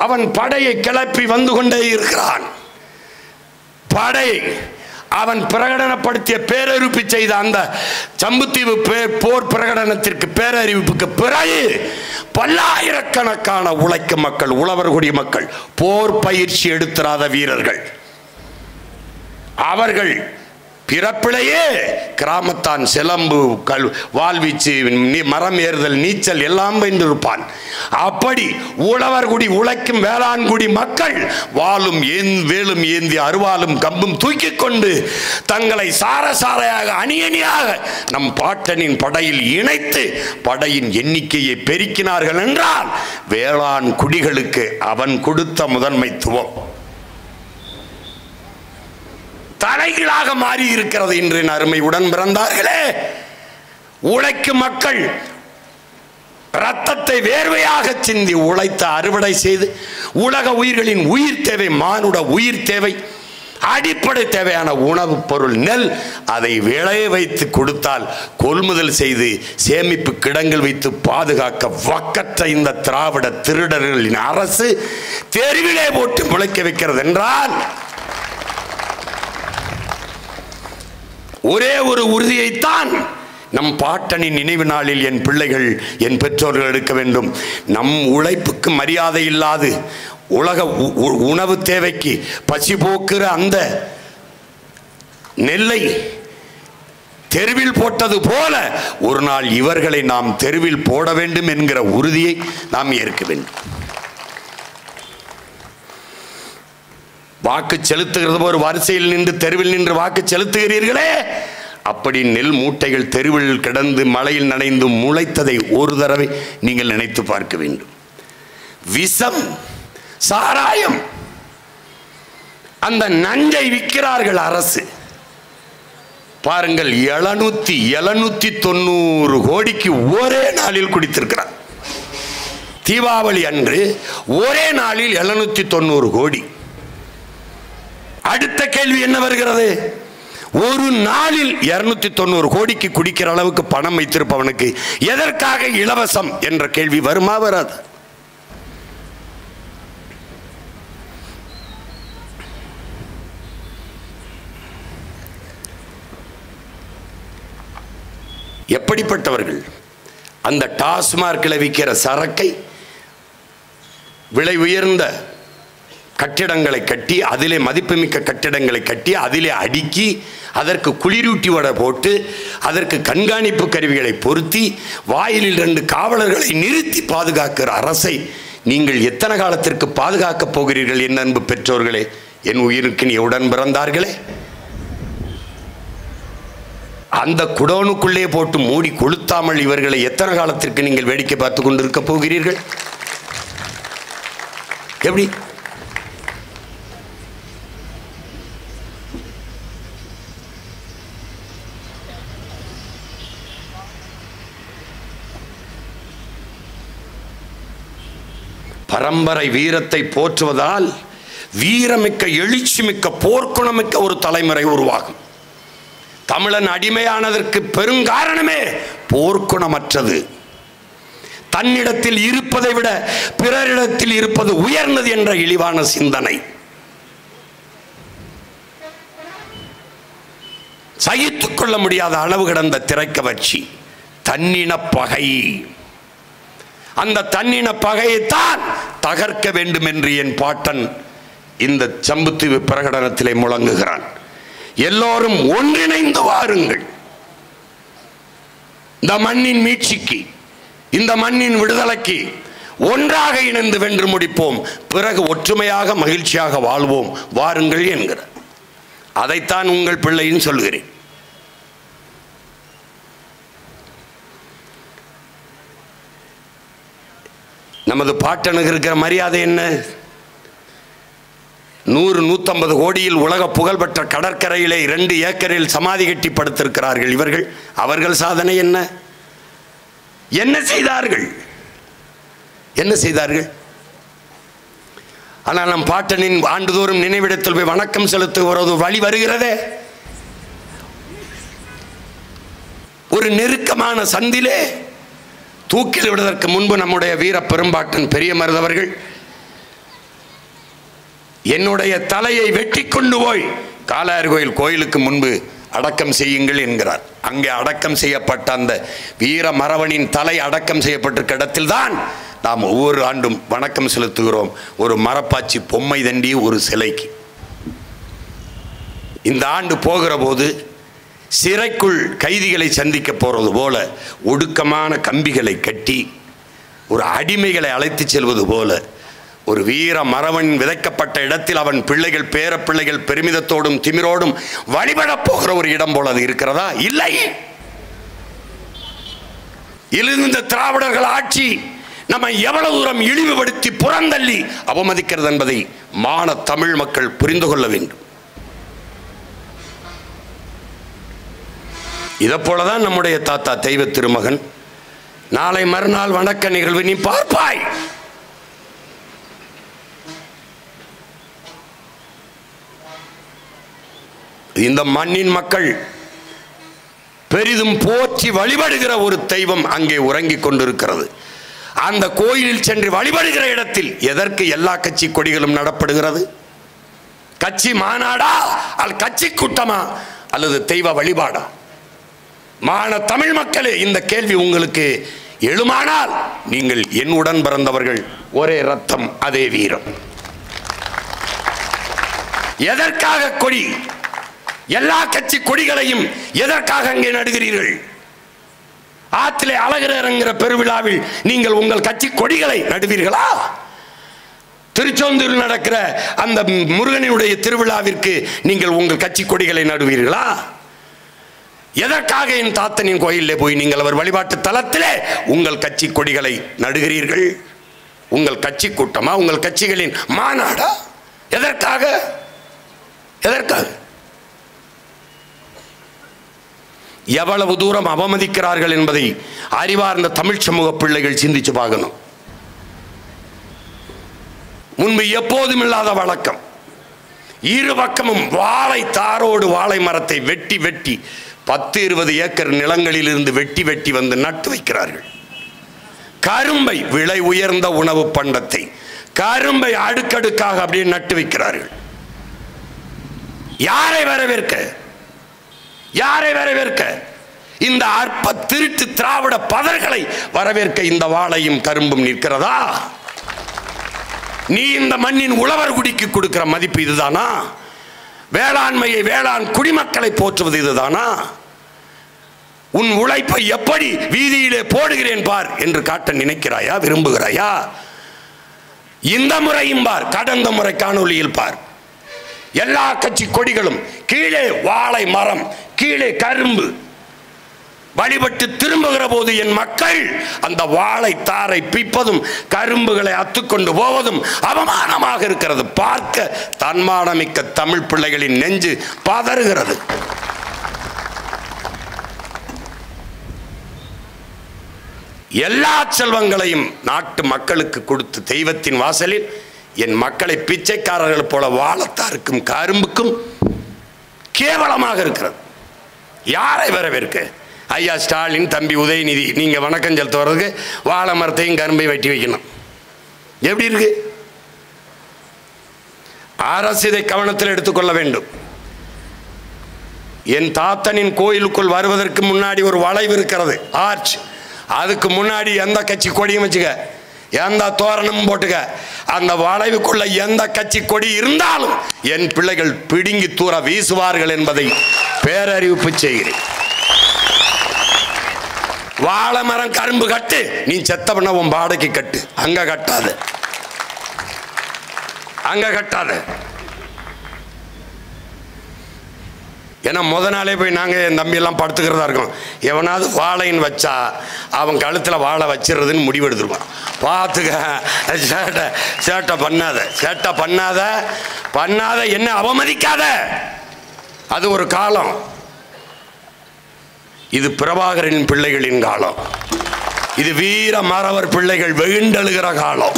அவன் படையை கிளப்பி வந்து கொண்டே இருக்கிறான். படை அவன் பிரகடனப்படுத்திய பேரறிவிப்பு செய்த அந்த சம்புத்தீவு போர் பிரகடனத்திற்கு பேரறிவிப்புக்கு பிறகு பல்லாயிரக்கணக்கான உழைக்கும் மக்கள், உழவர்குடி மக்கள், போர் பயிற்சி எடுத்திராத வீரர்கள், அவர்கள் பிறப்பிலேயே கிராமத்தான் சிலம்பு, வாழ்வீச்சு, மரம் ஏறுதல், நீச்சல் எல்லாம் வென்றிருப்பான். அப்படி உழவர்குடி உழைக்கும் வேளாண்குடி மக்கள் வாளும் வேலும் ஏந்தி அருவாலும் கம்பும் தூக்கி கொண்டு தங்களை சாரையாக அணியணியாக நம் பாட்டனின் படையில் இணைத்து படையின் எண்ணிக்கையை பெருக்கினார்கள் என்றால் வேளாண் குடிகளுக்கு அவன் கொடுத்த முதன்மைத்துவம் தலைகீழாக மாறி இருக்கிறது. இன்று அருமை உடன் பிறந்தார்களே, உழைக்கும் மக்கள் ரத்தத்தை வேர்வையாக சிந்தி உழைத்த அறுவடை செய்து உலக உயிர்களின் உயிர் தேவை, மானுட உயிர் தேவை, அடிப்படை தேவையான உணவுப் பொருள் நெல், அதை விளைய வைத்து கொடுத்தால் கொள்முதல் செய்து சேமிப்பு கிடங்கில் வைத்து பாதுகாக்க வக்கற்ற இந்த திராவிட திருடர்களின் அரசு தெருவிலே போட்டு முளைக்க வைக்கிறது என்றால் ஒரே ஒரு உறுதியைத்தான் நம் பாட்டனின் நினைவு நாளில் என் பிள்ளைகள், என் பெற்றோர்கள் எடுக்க வேண்டும். நம் உழைப்புக்கு மரியாதை இல்லாது உலக உணவு தேவைக்கு பசி போக்குற அந்த நெல்லை தெருவில் போட்டது போல ஒரு நாள் இவர்களை நாம் தெருவில் போட வேண்டும் என்கிற உறுதியை நாம் ஏற்க வேண்டும். வாக்கு செலுத்துகிறது ஒரு வரிசையில் நின்று தெருவில் நின்று வாக்கு செலுத்துகிறீர்களே, அப்படி நெல் மூட்டைகள் தெருவில் கிடந்து மழையில் நனைந்து முளைத்ததை ஒரு தடவை நீங்கள் நினைத்து பார்க்க வேண்டும். விஷம், சாராயம், அந்த நஞ்சை விற்கிறார்கள் அரசு. பாருங்கள், 790 கோடிக்கு ஒரே நாளில் குடித்திருக்கிறார். தீபாவளி அன்று ஒரே நாளில் 790 கோடி. அடுத்த கேள்வி என்ன வருகிறது? ஒரு நாளில் 290 கோடிக்கு குடிக்கிற அளவுக்கு பணம் வைத்திருப்பவனுக்கு எதற்காக இலவசம் என்ற கேள்வி வருமா வராது? எப்படிப்பட்டவர்கள்? அந்த டாஸ்மார்க்கில் விற்கிற சரக்கை விலை உயர்ந்த கட்டிடங்களை கட்டி, அதிலே மதிப்புமிக்க கட்டிடங்களை கட்டி, அதிலே அடுக்கி, அதற்கு குளிரூட்டி வடை போட்டு, அதற்கு கண்காணிப்பு கருவிகளை பொருத்தி, வாயிலில் 2 காவலர்களை நிறுத்தி பாதுகாக்கிற அரசை நீங்கள் எத்தனை காலத்திற்கு பாதுகாக்கப் போகிறீர்கள்? என் அன்பு பெற்றோர்களே, என் உயிருக்கு நீ உடன் பிறந்தார்களே, அந்த குடோனுக்குள்ளே போட்டு மூடி கொளுத்தாமல் இவர்களை எத்தனை காலத்திற்கு நீங்கள் வேடிக்கை பார்த்து கொண்டிருக்க போகிறீர்கள்? எப்படி? பரம்பரை வீரத்தை போற்றுவதால் வீரமிக்க, எழுச்சிமிக்க, போர்க்குணமிக்க ஒரு தலைமுறை உருவாகும். தமிழன் அடிமையானதற்கு பெருங்காரணமே போர்க்குணமற்றது. தன்னிடத்தில் இருப்பதை விட பிறரிடத்தில் இருப்பது உயர்ந்தது என்ற இழிவான சிந்தனை. சகித்துக் கொள்ள முடியாத அளவு கிடந்த திரைக்கவர்ச்சி, தன்னின பகை. அந்த தன்னின பகையைத்தான் தகர்க்க வேண்டும் என்று என் பாட்டன் இந்த சம்புத்தீவு பிரகடனத்திலே முழங்குகிறான். எல்லோரும் ஒன்றிணைந்து வாருங்கள். இந்த மண்ணின் மீட்சிக்கு, இந்த மண்ணின் விடுதலைக்கு ஒன்றாக இணைந்து வென்று முடிப்போம். பிறகு ஒற்றுமையாக மகிழ்ச்சியாக வாழ்வோம், வாருங்கள் என்கிறார். அதைத்தான் உங்கள் பிள்ளைன்னு சொல்கிறேன். நமது பாட்டனுக்கு இருக்கிற மரியாதை என்ன? 100-150 கோடியில் உலக புகழ்பெற்ற கடற்கரையிலே 2 ஏக்கரில் சமாதி கட்டி படுத்திருக்கிறார்கள் இவர்கள். அவர்கள் சாதனை என்ன? என்ன செய்தார்கள்? என்ன செய்தார்கள்? ஆனால் நம் பாட்டனின் ஆண்டுதோறும் நினைவிடத்தில் போய் வணக்கம் செலுத்துகிறது வழி வருகிறதே. ஒரு நெருக்கமான சந்திலே தூக்கில் விடுவதற்கு முன்பு நம்முடைய வீர பெரும்பாட்டன் பெரிய மருதவர்கள் என்னுடைய தலையை வெட்டி கொண்டு போய் காளையார் கோயிலுக்கு முன்பு அடக்கம் செய்யுங்கள் என்கிறார். அங்கே அடக்கம் செய்யப்பட்ட அந்த வீர மறவனின் தலை அடக்கம் செய்யப்பட்டிருக்க இடத்தில்தான் நாம் ஒவ்வொரு ஆண்டும் வணக்கம் செலுத்துகிறோம். ஒரு மரப்பாச்சி பொம்மை தண்டி ஒரு சிலைக்கு. இந்த ஆண்டு போகிற போது சிறைக்குள் கைதிகளை சந்திக்க போறது போல ஒடுக்கமான கம்பிகளை கட்டி ஒரு அடிமைகளை அழைத்து செல்வது போல ஒரு வீர மறவன் விதைக்கப்பட்ட இடத்தில் அவன் பிள்ளைகள், பேர பிள்ளைகள் பெருமிதத்தோடும் திமிரோடும் வழிபடப் போகிற ஒரு இடம் போல அது இருக்கிறதா? இல்லை. இந்த திராவிடர்கள் ஆட்சி நம்ம எவ்வளவு தூரம் இழிவுபடுத்தி புறந்தள்ளி அவமதிக்கிறது என்பதை மான தமிழ் மக்கள் புரிந்து கொள்ள வேண்டும். இதை போலதான் நம்முடைய தாத்தா தெய்வ திருமகன் நாளை மறுநாள் வணக்க நிகழ்வு நீ பார்ப்பாய். இந்த மண்ணின் மக்கள் பெரிதும் போற்றி வழிபடுகிற ஒரு தெய்வம் அங்கே உறங்கிக் கொண்டிருக்கிறது. அந்த கோயிலில் சென்று வழிபடுகிற இடத்தில் எதற்கு எல்லா கட்சி கொடிகளும் நடப்படுகிறது? கட்சி மாநாடா, அல்லது கட்சி கூட்டமா, அல்லது தெய்வ வழிபாடா? மான தமிழ் மக்களே, இந்த கேள்வி உங்களுக்கு எழுமானால் நீங்கள் என்னுடன் பிறந்தவர்கள், ஒரே ரத்தம் அதே வீரம். எதற்காக கொடி? எல்லா கட்சி கொடிகளையும் எதற்காக அங்கே நடுகிறீர்கள்? ஆத்திலே அழகரங்கிற பெருவிழாவில் நீங்கள் உங்கள் கட்சி கொடிகளை நடுவீர்களா? திருச்செந்தூரில் நடக்கிற அந்த முருகனுடைய திருவிழாவிற்கு நீங்கள் உங்கள் கட்சி கொடிகளை நடுவீர்களா? எதற்காக என் தாத்தனின் கோயிலே போய் நீங்கள் அவர் வழிபாட்டு தலத்திலே உங்கள் கட்சி கொடிகளை நடுகிறீர்கள்? உங்கள் கட்சி கூட்டமா, உங்கள் கட்சிகளின் மாநாடா? எதற்காக? எதற்காக? எவ்வளவு தூரம் அவமதிக்கிறார்கள் என்பதை அறிவார்ந்த தமிழ் சமூக பிள்ளைகள் சிந்திச்சு பார்க்கணும். முன்பு எப்போதும் இல்லாத வழக்கம். இரு பக்கமும் வாழை தாரோடு வாழை மரத்தை வெட்டி வெட்டி 10-20 ஏக்கர் நிலங்களில் இருந்து வெட்டி வெட்டி வந்து நட்டு வைக்கிறார்கள். கரும்பை, விலை உயர்ந்த உணவு பண்டத்தை, கரும்பை அடுக்கடுக்காக அப்படியே நட்டு வைக்கிறார்கள். யாரை வரவேற்க? யாரை வரவேற்க? இந்த அற்ப திருட்டு திராவிட பதர்களை வரவேற்க இந்த வாழையும் கரும்பும் நிற்கிறதா? நீ இந்த மண்ணின் உழவர் குடிக்கு கொடுக்கிற மதிப்பு இதுதானா? வேளாண்மையை, வேளாண் குடிமக்களை போற்றுவது இதுதானா? உன் உழைப்பை எப்படி வீதியிலே போடுகிறேன் பார் என்று காட்ட நினைக்கிறாயா, விரும்புகிறாயா? இந்த முறையும் பார், கடந்த முறை காணொலியில் பார், எல்லா கட்சி கொடிகளும் கீழே வாழை மரம், கீழே கரும்பு. வழிபட்டு திரும்புகிற போது என் மக்கள் அந்த வாழை தாரை பிப்பதும் கரும்புகளை அத்துக்கொண்டு போவதும் அவமானமாக இருக்கிறது. பார்க்க தன்மானமிக்க தமிழ் பிள்ளைகளின் நெஞ்சு பதறுகிறது. எல்லா செல்வங்களையும் நாட்டு மக்களுக்கு கொடுத்து தெய்வத்தின் வாசலில் என் மக்களை பிச்சைக்காரர்கள் போல வாழத்தாருக்கும் கரும்புக்கும் கேவலமாக இருக்கிறது. யாரை வரவேற்க? ஐயா ஸ்டாலின், தம்பி உதயநிதி, நீங்க வணக்கம் செலுத்த வர்றதுக்கு வாழை மரத்தையும் கரும்பை வெட்டி வைக்கணும். எப்படி இருக்கு? அரசு இதை கவனத்தில் எடுத்துக்கொள்ள வேண்டும். என் தாத்தனின் கோயிலுக்குள் வருவதற்கு முன்னாடி ஒரு வளைவு இருக்கிறது, ஆர்ச். அதுக்கு முன்னாடி எந்த கட்சி கொடியும் வச்சுக்க, எந்த தோரணமும் போட்டுக்க. அந்த வளைவுக்குள்ள எந்த கட்சி கொடி இருந்தாலும் என் பிள்ளைகள் பிடுங்கி தூர வீசுவார்கள் என்பதை பேரறிவிப்பு செய்கிறேன். வாழை மரம் கரும்பு கட்டு, நீ செத்த பண்ண உன் பாடைக்கு கட்டு, அங்க கட்டாத, அங்க கட்டாத. ஏன்னா முத நாளே போய் நாங்கள் என் தம்பி எல்லாம் படுத்துக்கிறதா இருக்கோம். எவனாவது வாழைன்னு வச்சா அவன் கழுத்தில் வாழை வச்சிடுறதுன்னு முடிவெடுத்துருவான். பார்த்துக்க, சேட்டை பண்ணாத, சேட்டை பண்ணாத, பண்ணாத, என்ன அவமதிக்காத. அது ஒரு காலம். இது பிரபாகரனின் பிள்ளைகளின் காலம். இது வீர மறவர் பிள்ளைகள் வெகுண்டெழுகிற காலம்.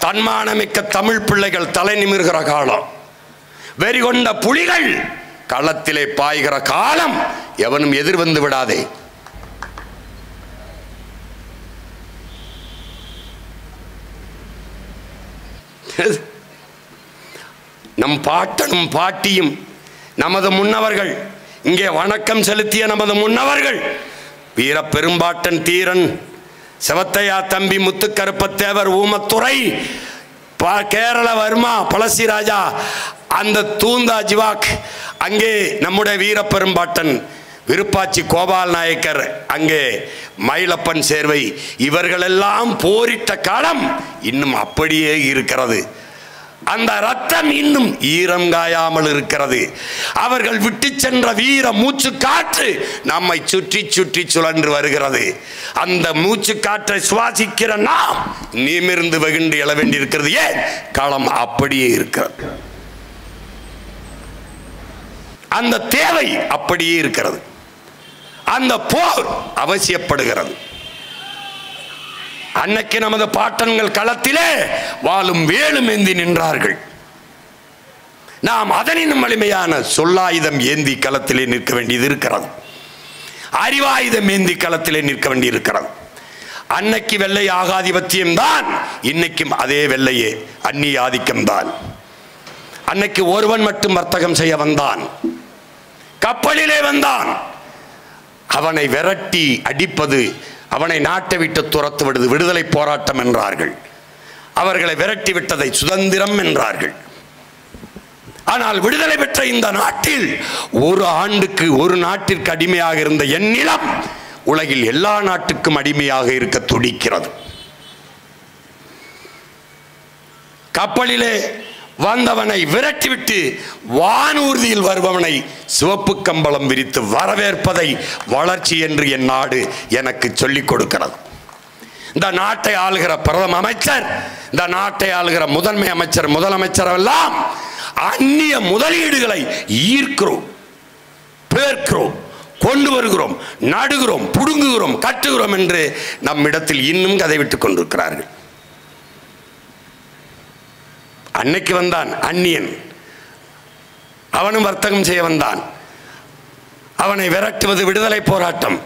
தன்மானமிக்க தமிழ் பிள்ளைகள் தலை நிமிர்கிற காலம். வெறிகொண்ட புலிகள் களத்திலே பாய்கிற காலம். எவனும் எதிர்வந்து விடாதே. நம் பாட்டனும் பாட்டியும் நமது முன்னவர்கள், இங்கே வணக்கம் செலுத்திய நமது முன்னவர்கள், வீர பெரும்பாட்டன் தீரன், செவத்தையா தம்பி முத்துக்கருப்பத்தேவர், ஊமத்துறை, கேரள வர்மா, பழசி ராஜா, அந்த தூந்தா ஜிவாக், அங்கே நம்முடைய வீர பெரும்பாட்டன் விருப்பாச்சி கோபால் நாயக்கர், அங்கே மயிலப்பன் சேர்வை, இவர்களெல்லாம் போரிட்ட காலம் இன்னும் அப்படியே இருக்கிறது. அந்த ரத்தம் இன்னும் ஈரம் காயாமல் இருக்கிறது. அவர்கள் விட்டு சென்ற வீர மூச்சு காற்று நம்மை சுற்றி சுற்றி சுழன்று வருகிறது. அந்த மூச்சு காற்றை சுவாசிக்கிற நாம் நிமிர்ந்து வெகுண்டு எழ வேண்டியிருக்கிறது. ஏன்? களம் அப்படியே இருக்கிறது. அந்த தேவை அப்படியே இருக்கிறது. அந்த போர் அவசியப்படுகிறது. அன்னைக்கு நமது பாட்டன்கள் களத்திலே வாளும் வேலும் ஏந்தி நின்றார்கள். நாம் அதனினும் வலிமையான சொல்லாயுதம் ஏந்தி களத்திலே நிற்க வேண்டியது இருக்கிறது. அறிவாயுதம் ஏந்தி களத்திலே நிற்க வேண்டியிருக்கிறது. அன்னைக்கு வெள்ளை ஆகாதிபத்தியம் தான், இன்னைக்கும் அதே வெள்ளையே அந்நிய ஆதிக்கம் தான். அன்னைக்கு ஒருவன் மட்டும் வர்த்தகம் செய்ய வந்தான், கப்பலிலே வந்தான். அவனை விரட்டி அடிப்பது, அவனை நாட்டை விட்டு துரத்துவிடுவது விடுதலை போராட்டம் என்றார்கள். அவர்களை விரட்டி விட்டதை சுதந்திரம் என்றார்கள். ஆனால் விடுதலை பெற்ற இந்த நாட்டில் ஒரு ஆண்டுக்கு ஒரு நாட்டிற்கு அடிமையாக இருந்த என் நிலம் உலகில் எல்லா நாட்டுக்கும் அடிமையாக இருக்க துடிக்கிறது. கப்பலிலே வந்தவனை விரட்டிவிட்டு வானூர்தியில் வருபவனை சிவப்பு கம்பளம் விரித்து வரவேற்பதை வளர்ச்சி என்று என் நாடு எனக்கு சொல்லிக் கொடுக்கிறது. இந்த நாட்டை ஆளுகிற பிரதம அமைச்சர், இந்த நாட்டை ஆளுகிற முதன்மை அமைச்சர், முதலமைச்சர் எல்லாம் அந்நிய முதலீடுகளை ஈர்க்கிறோம், பேர்க்கிறோம், கொண்டு வருகிறோம், நடுகிறோம், புடுங்குகிறோம், கட்டுகிறோம் என்று நம்மிடத்தில் இன்னும் கதை விட்டுக் கொண்டிருக்கிறார்கள். அன்னைக்கு வந்தான் அந்நியன், அவனும் வர்த்தகம் செய்ய வந்தான். அவனை விரட்டுவது விடுதலை போராட்டம்.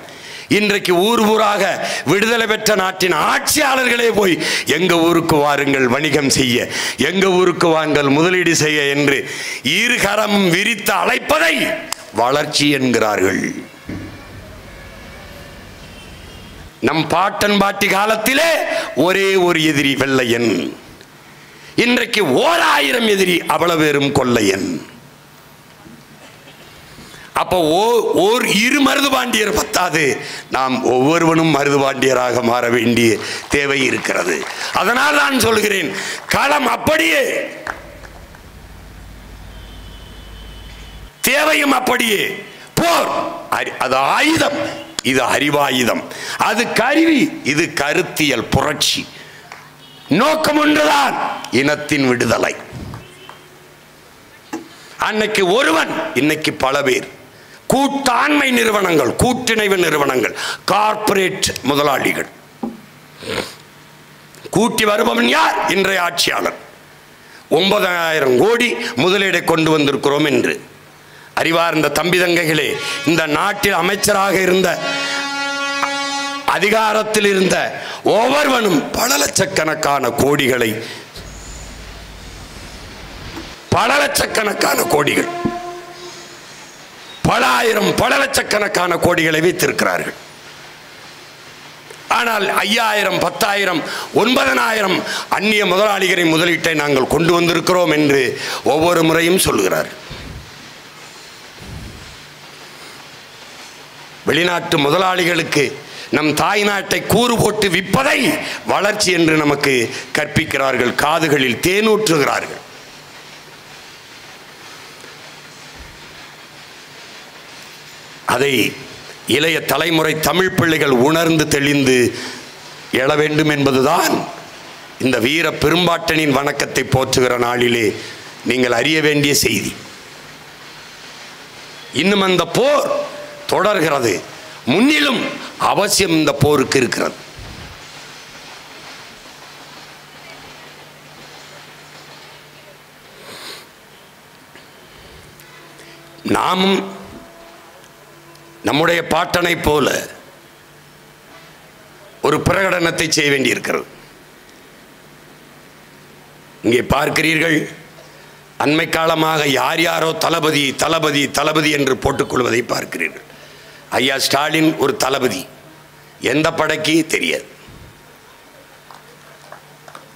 இன்றைக்கு ஊர் ஊராக விடுதலை பெற்ற நாட்டின் ஆட்சியாளர்களே போய் எங்க ஊருக்கு வாருங்கள் வணிகம் செய்ய, எங்க ஊருக்கு வாருங்கள் முதலீடு செய்ய என்று இருகரம் விரித்து அழைப்பதை வளர்ச்சி என்கிறார்கள். நம் பாட்டன் பாட்டி காலத்திலே ஒரே ஒரு எதிரி வெள்ளையன், இன்றைக்கு 1000 எதிரி, அவ்வளவு பேரும் கொள்ளையன். அப்போ இரு மருதுபாண்டியர் பத்தாது, நாம் ஒவ்வொருவனும் மருதுபாண்டியராக மாற வேண்டிய தேவை இருக்கிறது. அதனால் நான் சொல்கிறேன், களம் அப்படியே, தேவையும் அப்படியே. போர் அது ஆயுதம், இது அறிவாயுதம். அது கருவி, இது கருத்தியல் புரட்சி. நோக்கம் ஒன்றுதான், இனத்தின் விடுதலை. அன்னைக்கு ஒருவன், இன்னைக்கு பல பேர். கூட்டாண்மை நிறுவனங்கள், கூட்டிணைவு நிறுவனங்கள், கார்ப்பரேட் முதலாளிகள். கூட்டி வருபவன் யார்? இன்றைய ஆட்சியாளர். 9000 கோடி முதலீடை கொண்டு வந்திருக்கிறோம் என்று. அறிவார்ந்த தம்பி தங்கைகளே, இந்த நாட்டில் அமைச்சராக இருந்த, அதிகாரத்தில் இருந்த ஒவ்வொருவனும் பல லட்சக்கணக்கான கோடிகளை, பல லட்சக்கணக்கான கோடிகள், பல ஆயிரம் பல லட்சக்கணக்கான கோடிகளை வைத்திருக்கிறார்கள். ஆனால் 5000, 10,000, 9,000 அந்நிய முதலாளிகளின் முதலீட்டை நாங்கள் கொண்டு வந்திருக்கிறோம் என்று ஒவ்வொரு முறையும் சொல்கிறார். வெளிநாட்டு முதலாளிகளுக்கு நம் தாய் நாட்டை கூறு போட்டு விற்பதை வளர்ச்சி என்று நமக்கு கற்பிக்கிறார்கள், காதுகளில் தேனூற்றுகிறார்கள். அதை இளைய தலைமுறை தமிழ் பிள்ளைகள் உணர்ந்து தெளிந்து எழ வேண்டும் என்பதுதான் இந்த வீர பெரும்பாட்டனின் வணக்கத்தை போற்றுகிற நாளிலே நீங்கள் அறிய வேண்டிய செய்தி. இன்னும் அந்த போர் தொடர்கிறது. முன்னிலும் அவசியம் இந்த போருக்கு இருக்கிறது. நாமும் நம்முடைய பாட்டனை போல ஒரு பிரகடனத்தை செய்ய வேண்டியிருக்கிறது. இங்கே பார்க்கிறீர்கள், அண்மை காலமாக யார் யாரோ தளபதி தளபதி தளபதி என்று போட்டுக்கொள்வதை பார்க்கிறீர்கள். ஐயா ஸ்டாலின் ஒரு தளபதி, எந்த படைக்கு தெரியாது.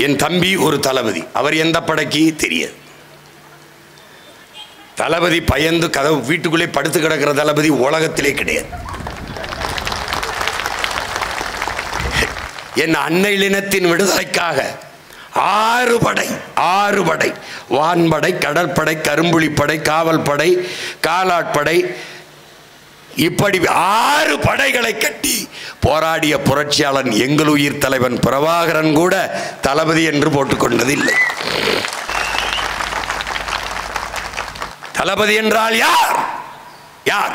என் தம்பி ஒரு தளபதி, அவர் எந்த படைக்கு தெரியாது. தளபதி பயந்து கதவு வீட்டுக்குள்ளே படுத்து கிடக்கிற தளபதி உலகத்திலே கிடையாது. என் அன்னையினத்தின் விடுதலைக்காக 6 படை, வான்படை, கடற்படை, கரும்புலிப்படை, காவல் படை, காலாட்படை, இப்படி 6 படைகளை கட்டி போராடிய புரட்சியாளன் எங்கள் உயிர் தலைவன் பிரபாகரன் கூட தளபதி என்று போட்டுக்கொண்டதில்லை. தளபதி என்றால் யார்? யார்?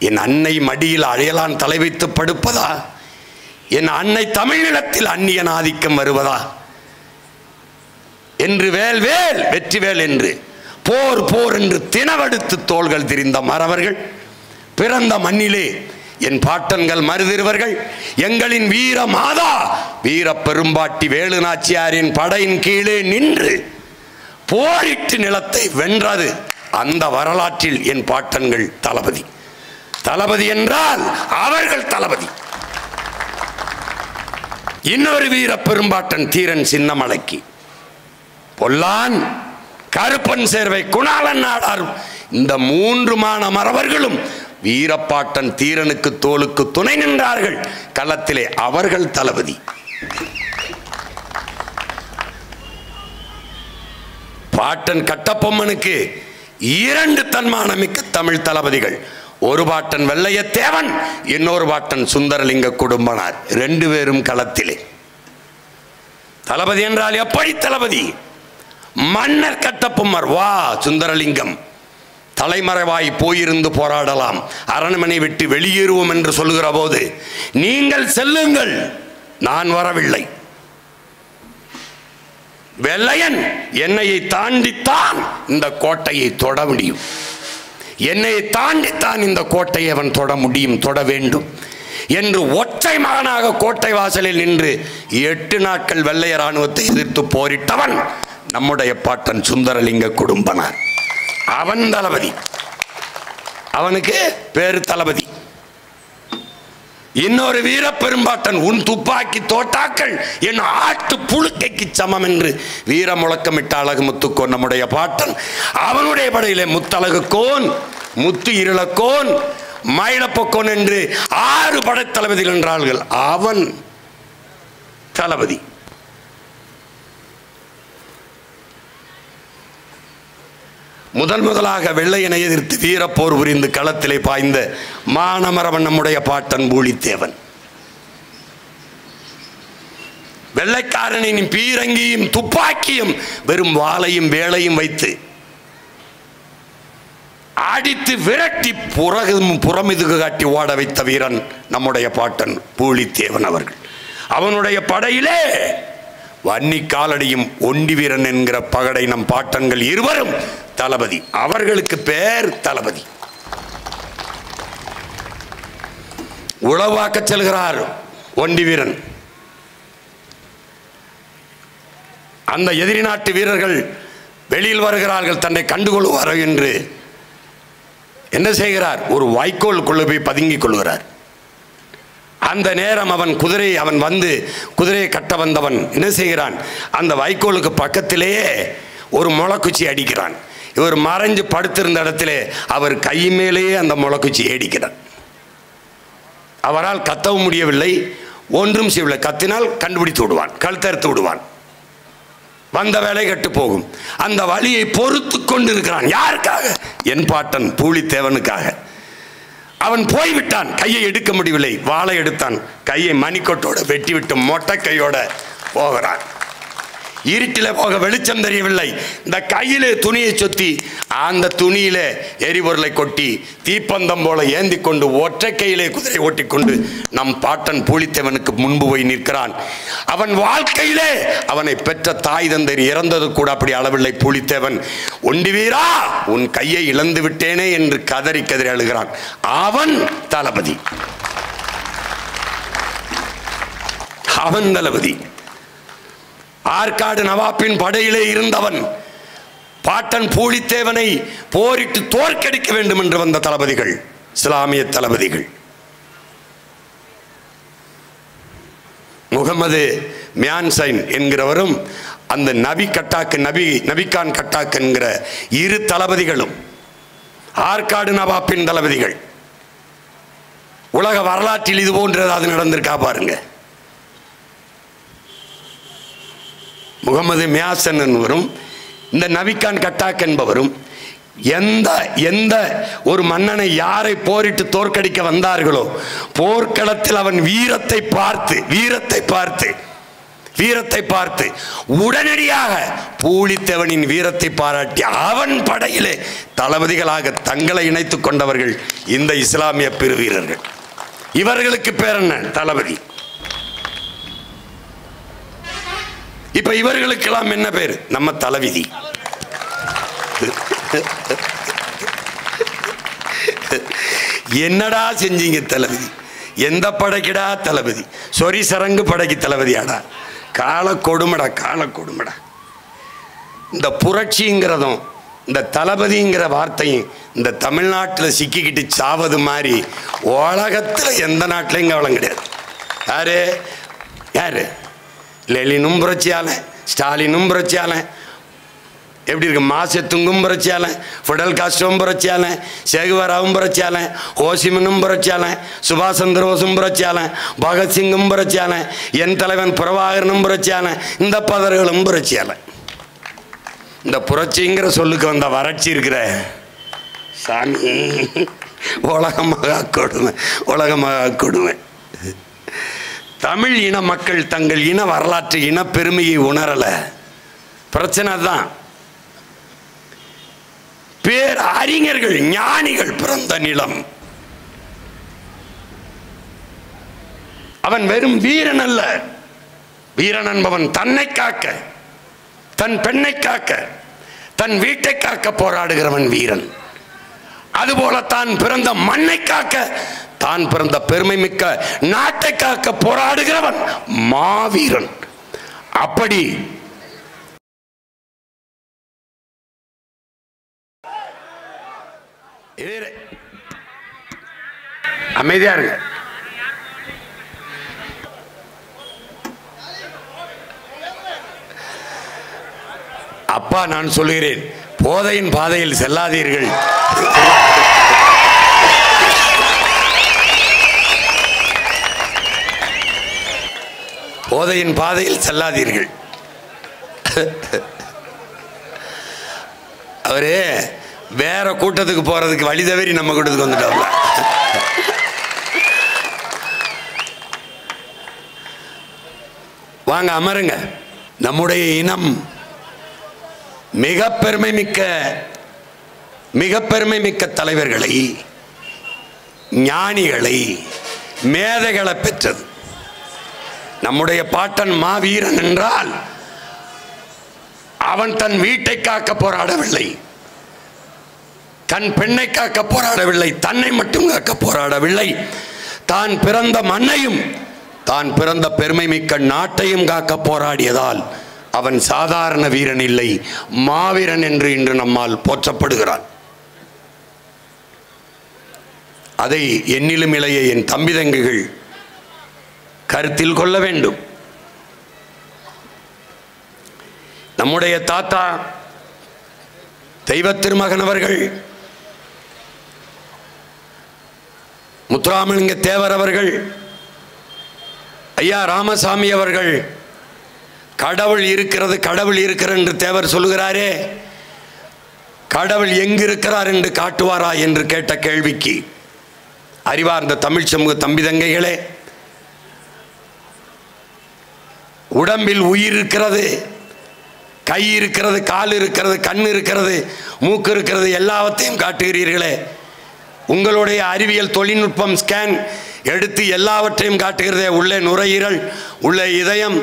என் அன்னை மடியில் அழையலான் தலை வைத்து படுப்பதா? என் அன்னை தமிழினத்தில் அந்நியன் ஆதிக்கம் வருவதா என்று வேல் வேல் வெற்றி வேல் என்று போர் போர் என்று தினவெடுத்து தோள்கள் திரிந்த மறவர்கள் பிறந்த மண்ணிலே என் பாட்டன்கள் மருதிருவர்கள் எங்களின் வீர மாதா வீர பெரும்பாட்டி வேலு நாச்சியாரின் படையின் கீழே நின்று போரிட்டு நிலத்தை வென்றது. அந்த வரலாற்றில் என் பாட்டன்கள் தளபதி. தளபதி என்றால் அவர்கள் தளபதி. இன்னொரு வீர பெரும்பாட்டன் தீரன் சின்னமலைக்கு, பொல்லான், கருப்பன் சேர்வை, குணாளன் நாடார், இந்த 3 மாணவர்களும் வீரப்பாட்டன் தீரனுக்கு தோளுக்கு துணை நின்றார்கள் களத்திலே. அவர்கள் தளபதி. பாட்டன் கட்டபொம்மனுக்கு 2 தன்மானமிக்க தமிழ் தளபதிகள். ஒரு பாட்டன் வெள்ளையத்தேவன், இன்னொரு பாட்டன் சுந்தரலிங்க குடும்பனார். 2 பேரும் களத்திலே. தளபதி என்றால் எப்படி தளபதி? மன்னர் கட்டபொம்மர் வா சுந்தரலிங்கம் தலைமறைவாய் போயிருந்து போராடலாம், அரண்மனை விட்டு வெளியேறுவோம் என்று சொல்லுகிற போது நீங்கள் செல்லுங்கள், நான் வரவில்லை, வெள்ளையன் எண்ணெயை தாண்டித்தான் இந்த கோட்டையை தொட முடியும். எண்ணெயை தாண்டித்தான் இந்த கோட்டையை அவன் தொட முடியும், தொட வேண்டும் என்று ஒற்றை மகனாக கோட்டை வாசலில் நின்று 8 நாட்கள் வெள்ளைய ராணுவத்தை எதிர்த்து போரிட்டவன் நம்முடைய பாட்டன் சுந்தரலிங்க குடும்பனார். அவன் தளபதி, அவனுக்கு பேரு தளபதி. இன்னொரு வீர பெரும்பாட்டன், உன் துப்பாக்கி தோட்டாக்கள் என் ஆட்டு புழுக்கைக்கு சமம் என்று வீர முழக்கமிட்ட அழகுமுத்துக்கோன் நம்முடைய பாட்டன். அவனுடைய படையிலே முத்தழகுக்கோன், முத்து இருளக்கோன், மயிலப்பக்கோன் என்று 6 படைத்தளபதிகள் என்றார்கள். அவன் தளபதி. முதலாக வெள்ளையனை எதிர்த்து வீரப்போர் புரிந்து களத்திலே பாய்ந்த மானமரவன் நம்முடைய பாட்டன் பூலித்தேவன். வெள்ளைக்காரனின் பீரங்கியும் துப்பாக்கியும் வெறும் வாளையும் வேளையும் வைத்து அடித்து விரட்டி புறமிதுகு காட்டி ஓட வைத்த வீரன் நம்முடைய பாட்டன் பூலித்தேவன் அவர்கள். அவனுடைய படையிலே வன்னி காலடியும் ஒண்டி வீரன் என்கிற பகடை நம் பாட்டன்கள் இருவரும் தளபதி. அவர்களுக்கு பேர் தளபதி. உளவாக்க செல்கிறார் ஒண்டி வீரன். அந்த எதிரி நாட்டு வீரர்கள் வெளியில் வருகிறார்கள், தன்னை கண்டுகொள்வாரோ என்று என்ன செய்கிறார்? ஒரு வைக்கோலுக்குள்ள போய் பதுங்கிக் கொள்கிறார். அந்த நேரம் அவன் வந்து குதிரையை கட்ட வந்தவன் என்ன செய்கிறான்? அந்த வைக்கோலுக்கு பக்கத்திலேயே ஒரு முளைக்குச்சி அடிக்கிறான். இவர் மறைஞ்சு படுத்திருந்த இடத்திலே அவர் கை மேலேயே அந்த முளைக்குச்சியை அடிக்கிறார். அவரால் கத்தவும் முடியவில்லை, ஒன்றும் செய்யவில்லை. கத்தினால் கண்டுபிடித்து விடுவான், கழுத்தறுத்து விடுவான், வந்த வேலை கெட்டு போகும். அந்த வலியை பொறுத்து கொண்டு இருக்கிறான். யாருக்காக? என் பாட்டன் பூலித்தேவனுக்காக. அவன் போய்விட்டான், கையை எடுக்க முடியவில்லை, வாளை எடுத்தான், கையை மணிக்கொட்டோட வெட்டிவிட்டு மொட்டை கையோட போகிறான். இருட்டில போக வெளிச்சம் தெரியவில்லை. இந்த கையிலே துணியை சொத்தி அந்த துணியிலே எரிபொருளை கொட்டி தீப்பந்தம் போல ஏந்தி கொண்டு ஒற்றை கையிலே குதிரை ஓட்டிக்கொண்டு நம் பாட்டன் பூலித்தேவனுக்கு முன்பு போய் நிற்கிறான். அவன் வாழ்க்கையிலே அவனை பெற்ற தாய் தந்தை இறந்தது கூட அப்படி அளவில்லை. பூலித்தேவன், ஒண்டி வீரா உன் கையை இழந்து விட்டேனே என்று கதறி கதறி அழுகிறான். அவன் தளபதி, அவன் தளபதி. ஆற்காடு நவாப்பின் படையிலே இருந்தவன். பாட்டன் பூலித்தேவனை போரிட்டு தோற்கடிக்க வேண்டும் என்று வந்த தளபதிகள், இஸ்லாமிய தளபதிகள். முகமது மியான்சைன் என்கிறவரும் அந்த நபிகான் கட்டாக் என்கிற 2 தளபதிகளும் ஆற்காடு நவாப்பின் தளபதிகள். உலக வரலாற்றில் இது போன்ற ஏதாவது நடந்திருக்கா பாருங்க. முகமது மியாசன் என்பவரும் இந்த நபிகான் கட்டாக் என்பவரும் எந்த ஒரு மன்னனை யாரை போரிட்டு தோற்கடிக்க வந்தார்களோ போர்க்களத்தில் அவன் வீரத்தை பார்த்து உடனடியாக பூலித்தேவனின் வீரத்தை பாராட்டி அவன் படையிலே தளபதிகளாக தங்களை இணைத்துக் கொண்டவர்கள் இந்த இஸ்லாமிய பெருவீரர்கள். இவர்களுக்கு பேர் என்ன? தளபதி. இப்ப இவர்களுக்கெல்லாம் என்ன பேர்? நம்ம தலைவிதி. என்னடா செஞ்சீங்க தளபதி? எந்த படைக்குடா தளபதி? சொரி சரங்கு படைக்கு தளபதியாடா? கால கொடுமடா. இந்த புரட்சிங்கிறதும் இந்த தளபதிங்கிற வார்த்தையும் இந்த தமிழ்நாட்டில் சிக்கிக்கிட்டு சாவது மாதிரி உலகத்தில் எந்த நாட்டிலையும் கவலம் கிடையாது. யாரு? லெனினும் புரட்சியாளன், ஸ்டாலினும் புரட்சியாளன், எப்படி இருக்கு? மாசெத்துங்கும் புரட்சியாளன், ஃபிடல் காஸ்ட்ரோவும் புரட்சியாளன், சேகுவராவும் புரட்சியாளன், ஹோசிமினும் புரட்சியாளன், சுபாஷ் சந்திர போஸும் புரட்சியாளன், பகத்சிங்கும் புரட்சியாளன், என் தலைவன் பிரபாகரனும் புரட்சியாளன், இந்த பதர்களும் புரட்சியாளன். இந்த புரட்சிங்கிற சொல்லுக்கு வந்த வறட்சி இருக்கிற சாமி உலகமாக கொடுமை. தமிழ் இன மக்கள் தங்கள் இன வரலாற்று இன பெருமையை உணரல. பிரச்சனை தான். பேர் அறிஞர்கள் ஞானிகள் பிறந்த நிலம். அவன் வெறும் வீரன் அல்ல. வீரன் என்பவன் தன்னை காக்க, தன் பெண்ணை காக்க, தன் வீட்டை காக்க போராடுகிறவன் வீரன். அதுபோல தான் பிறந்த மண்ணை காக்க, தான் பிறந்த பெருமை மிக்க நாட்டை காக்க போராடுகிறவன் மாவீரன். அப்படி அமைதியா இருங்க. அப்பா, நான் சொல்கிறேன், போதையின் பாதையில் செல்லாதீர்கள். போதையின் பாதையில் செல்லாதீர்கள். அவரு வேற கூட்டத்துக்கு போறதுக்கு வழி தவறி நம்ம கூட்டத்துக்கு வந்துட்டாப்ல. வாங்க அமருங்க. நம்முடைய இனம் மிக பெருமை மிக்க தலைவர்களை, ஞானிகளை, மேதைகளை பெற்றது. நம்முடைய பாட்டன் மாவீரன் என்றால் அவன் தன் வீட்டை காக்க போராடவில்லை, தன் பெண்ணை காக்க போராடவில்லை, தன்னை மட்டும் காக்க போராடவில்லை, தான் பிறந்த மண்ணையும் தான் பிறந்த பெருமை மிக்க நாட்டையும் காக்க போராடியதால் அவன் சாதாரண வீரன் இல்லை, மாவீரன் என்று இன்று நம்மால் போற்றப்படுகிறான். அதை என்னிலும் இளைய என் தம்பி தங்கைகள் கருத்தில் கொள்ள வேண்டும். நம்முடைய தாத்தா தெய்வ திருமகன் அவர்கள், முத்துராமலிங்க தேவர் அவர்கள், ஐயா ராமசாமி அவர்கள் கடவுள் இருக்கிறது கடவுள் இருக்கிறது என்று தேவர் சொல்லுகிறாரே, கடவுள் எங்கிருக்கிறார் என்று காட்டுவாரா என்று கேட்ட கேள்விக்கு அறிவார்ந்த தமிழ் சமூக தம்பி தங்கைகளே, உடம்பில் உயிர் இருக்கிறது, கை இருக்கிறது, கால் இருக்கிறது, கண் இருக்கிறது, மூக்கு இருக்கிறது, எல்லாவற்றையும் காட்டுகிறீர்களே. உங்களுடைய அறிவியல் தொழில்நுட்பம் ஸ்கேன் எடுத்து எல்லாவற்றையும் காட்டுகிறதே. உள்ளே நுரையீரல், உள்ளே இதயம்,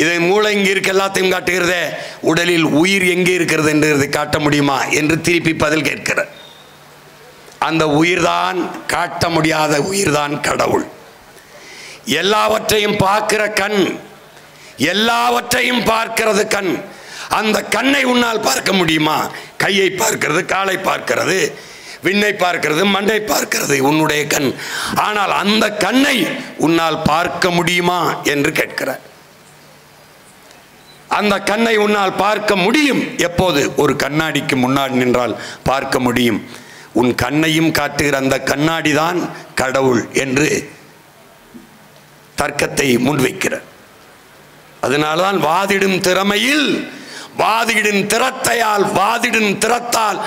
இதை மூளை இங்கே இருக்க எல்லாத்தையும் காட்டுகிறதே. உடலில் உயிர் எங்கே இருக்கிறது என்று காட்ட முடியுமா என்று திருப்பி பதில் கேட்கிறார். அந்த உயிர்தான், காட்ட முடியாத உயிர்தான் கடவுள். எல்லாவற்றையும் பார்க்கிற கண், எல்லாவற்றையும் பார்க்கிறது கண். அந்த கண்ணை உன்னால் பார்க்க முடியுமா? கையை பார்க்கிறது, காலை பார்க்கிறது, விண்ணை பார்க்கிறது, மண்ணை பார்க்கிறது உன்னுடைய கண். ஆனால் அந்த கண்ணை உன்னால் பார்க்க முடியுமா என்று கேட்கிறார். அந்த கண்ணை உன்னால் பார்க்க முடியும். எப்போது? ஒரு கண்ணாடிக்கு முன்னாடி நின்றால் பார்க்க முடியும். உன் கண்ணையும் காட்டுகிற அந்த கண்ணாடி தான் கடவுள் என்று தர்க்கத்தை முன்வைக்கிறார். அதனால்தான் வாதிடும் திறமையில், வாதிடும் திறத்தையால், வாதிடும் திறத்தால்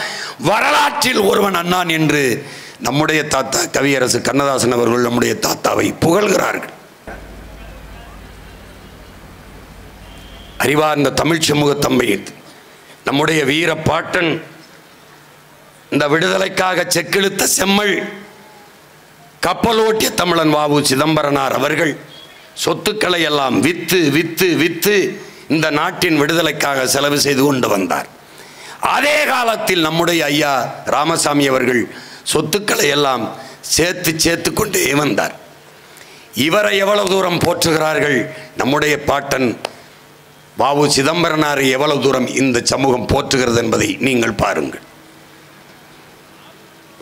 வரலாற்றில் ஒருவன் அண்ணான் என்று நம்முடைய தாத்தா கவியரசு கண்ணதாசன் அவர்கள் நம்முடைய தாத்தாவை புகழ்கிறார்கள். அறிவார்ந்த தமிழ் சமூக தம்பி, நம்முடைய வீர பாட்டன், இந்த விடுதலைக்காக செக்கிழுத்த செம்மல் கப்பலோட்டிய தமிழன் வாவு சிதம்பரனார் அவர்கள் சொத்துக்களை எல்லாம் வித்து வித்து வித்து இந்த நாட்டின் விடுதலைக்காக செலவு செய்து கொண்டு வந்தார். அதே காலத்தில் நம்முடைய ஐயா ராமசாமி அவர்கள் சொத்துக்களை எல்லாம் சேர்த்து சேர்த்து கொண்டே வந்தார். இவரை எவ்வளவு தூரம் போற்றுகிறார்கள், நம்முடைய பாட்டன் வாவு சிதம்பரனாரை எவ்வளவு தூரம் இந்த சமூகம் போற்றுகிறது என்பதை நீங்கள் பாருங்கள்.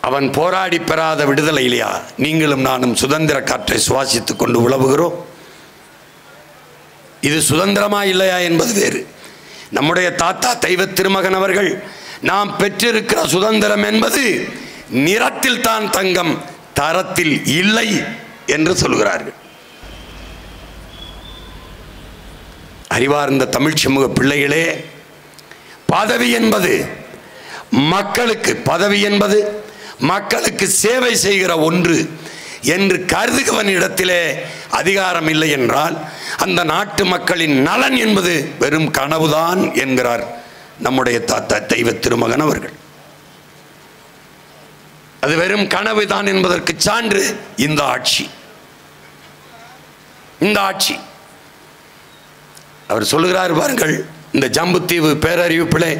அவன் போராடி பெறாத விடுதலை இல்லையா நீங்களும் நானும் சுதந்திர காற்றை சுவாசித்துக் கொண்டு உலவுகிறோம். இது சுதந்திரமா இல்லையா என்பது வேறு. நம்முடைய தாத்தா தெய்வ திருமகன் அவர்கள் நாம் பெற்றிருக்கிற சுதந்திரம் என்பது நிறத்தில் தான் தங்கம், தரத்தில் இல்லை என்று சொல்கிறார்கள். அறிவார்ந்த தமிழ் சமூக பிள்ளைகளே, பதவி என்பது மக்களுக்கு, பதவி என்பது மக்களுக்கு சேவை செய்கிற ஒன்று என்று கருதுகவனிடத்திலே அதிகாரம் இல்லை என்றால் அந்த நாட்டு மக்களின் நலன் என்பது வெறும் கனவுதான் என்கிறார் நம்முடைய தாத்தா தெய்வ திருமகன் அவர்கள். அது வெறும் கனவுதான் என்பதற்கு சான்று இந்த ஆட்சி. இந்த ஆட்சி அவர் சொல்லுகிறார் பாருங்கள், இந்த ஜம்புத்தீவு பேரறிவிப்பிலே,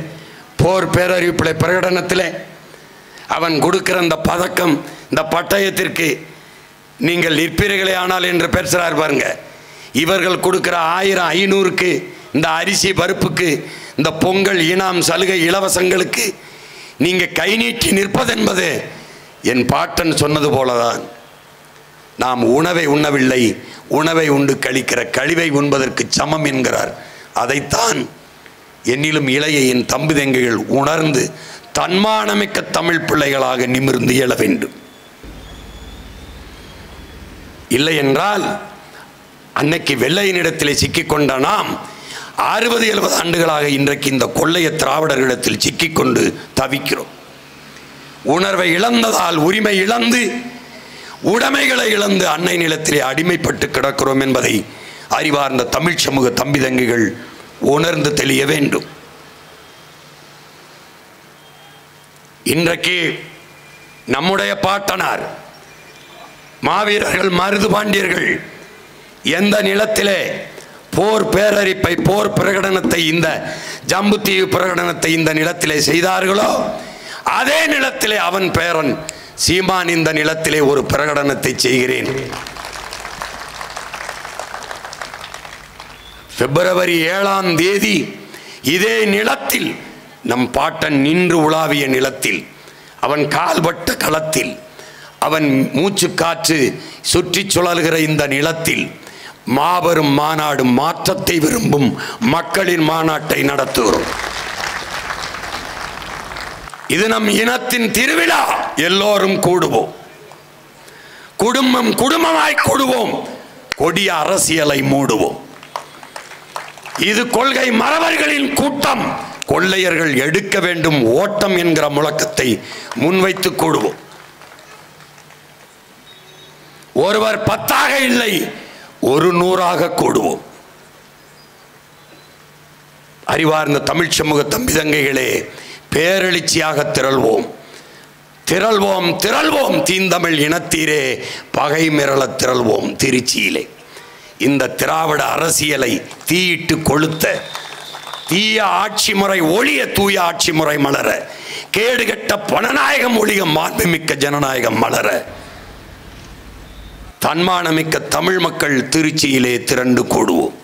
போர் பேரறிவிப்பிலே பிரகடனத்திலே அவன் கொடுக்கிற இந்த பதக்கம், இந்த பட்டயத்திற்கு நீங்கள் நிற்பீர்களே ஆனால் என்று பேசுகிறார் பாருங்க. இவர்கள் கொடுக்கிற 1000 500க்கு, இந்த அரிசி பருப்புக்கு, இந்த பொங்கல் இனாம் சலுகை இலவசங்களுக்கு நீங்கள் கை நீட்டி நிற்பதென்பது என் பாட்டன் சொன்னது போலதான். நாம் உணவை உண்ணவில்லை, உணவை உண்டு கழிக்கிற கழிவை உண்பதற்கு சமம் என்கிறார். அதைத்தான் என்னிலும் இளைய என் தம்பிதங்கைகள் உணர்ந்து தன்மானமிக்க தமிழ் பிள்ளைகளாக நிமிர்ந்து எழ வேண்டும். இல்லை என்றால் அன்னைக்கு வெள்ளையனிடத்திலே சிக்கிக்கொண்ட நாம் 60-70 ஆண்டுகளாக இன்றைக்கு இந்த கொள்ளைய திராவிடர்களிடத்தில் சிக்கிக்கொண்டு தவிக்கிறோம். உணர்வை இழந்ததால் உரிமை இழந்து, உடைமைகளை இழந்து அன்னை நிலத்திலே அடிமைப்பட்டு கிடக்கிறோம் என்பதை அறிவார்ந்த தமிழ் சமூக தம்பிதங்கைகள் உணர்ந்து தெளிய வேண்டும். இன்றைக்கு நம்முடைய பாட்டனார் மாவீரர்கள் மருது பாண்டியர்கள் எந்த நிலத்திலே போர் பேரறிப்பை, போர் பிரகடனத்தை, இந்த ஜம்புத்தீவு பிரகடனத்தை இந்த நிலத்திலே செய்தார்களோ அதே நிலத்திலே அவன் பேரன் சீமான் இந்த நிலத்திலே ஒரு பிரகடனத்தை செய்கிறேன். பிப்ரவரி 7ஆம் தேதி இதே நிலத்தில் நம் பாட்டன் நின்று உலாவிய நிலத்தில், அவன் கால்பட்ட களத்தில், அவன் மூச்சு காற்று சுற்றி சுழல்கிற இந்த நிலத்தில் மாபெரும் மாநாடு, மாற்றத்தை விரும்பும் மக்களின் மாநாட்டை நடத்துகிறோம். இது நம் இனத்தின் திருவிழா. எல்லோரும் கூடுவோம், குடும்பம் குடும்பமாய் கூடுவோம், கொடிய அரசியலை மூடுவோம். இது கொள்கை மறவர்களின் கூட்டம். கொள்ளையர்கள் எடுக்க வேண்டும் ஓட்டம் என்கிற முழக்கத்தை முன்வைத்து கூடுவோம். ஒருவர் 10ஆக இல்லை, 100ஆக கூடுவோம். அறிவார்ந்த தமிழ் சமூக தம்பிதங்கைகளே, பேரெழுச்சியாக திரள்வோம், திரள்வோம், திரள்வோம். தீந்தமிழ் இனத்தீரே பகை மிரள திரள்வோம். திருச்சியிலே இந்த திராவிட அரசியலை தீயிட்டு கொளுத்த, தீய ஆட்சி முறை ஒழிய தூய ஆட்சி முறை மலர, கேடுகட்ட பணநாயகம் ஒழிய மாண்புமிக்க ஜனநாயகம் மலர, தன்மானமிக்க தமிழ் மக்கள் திருச்சியிலே திரண்டு கூடுவோம்.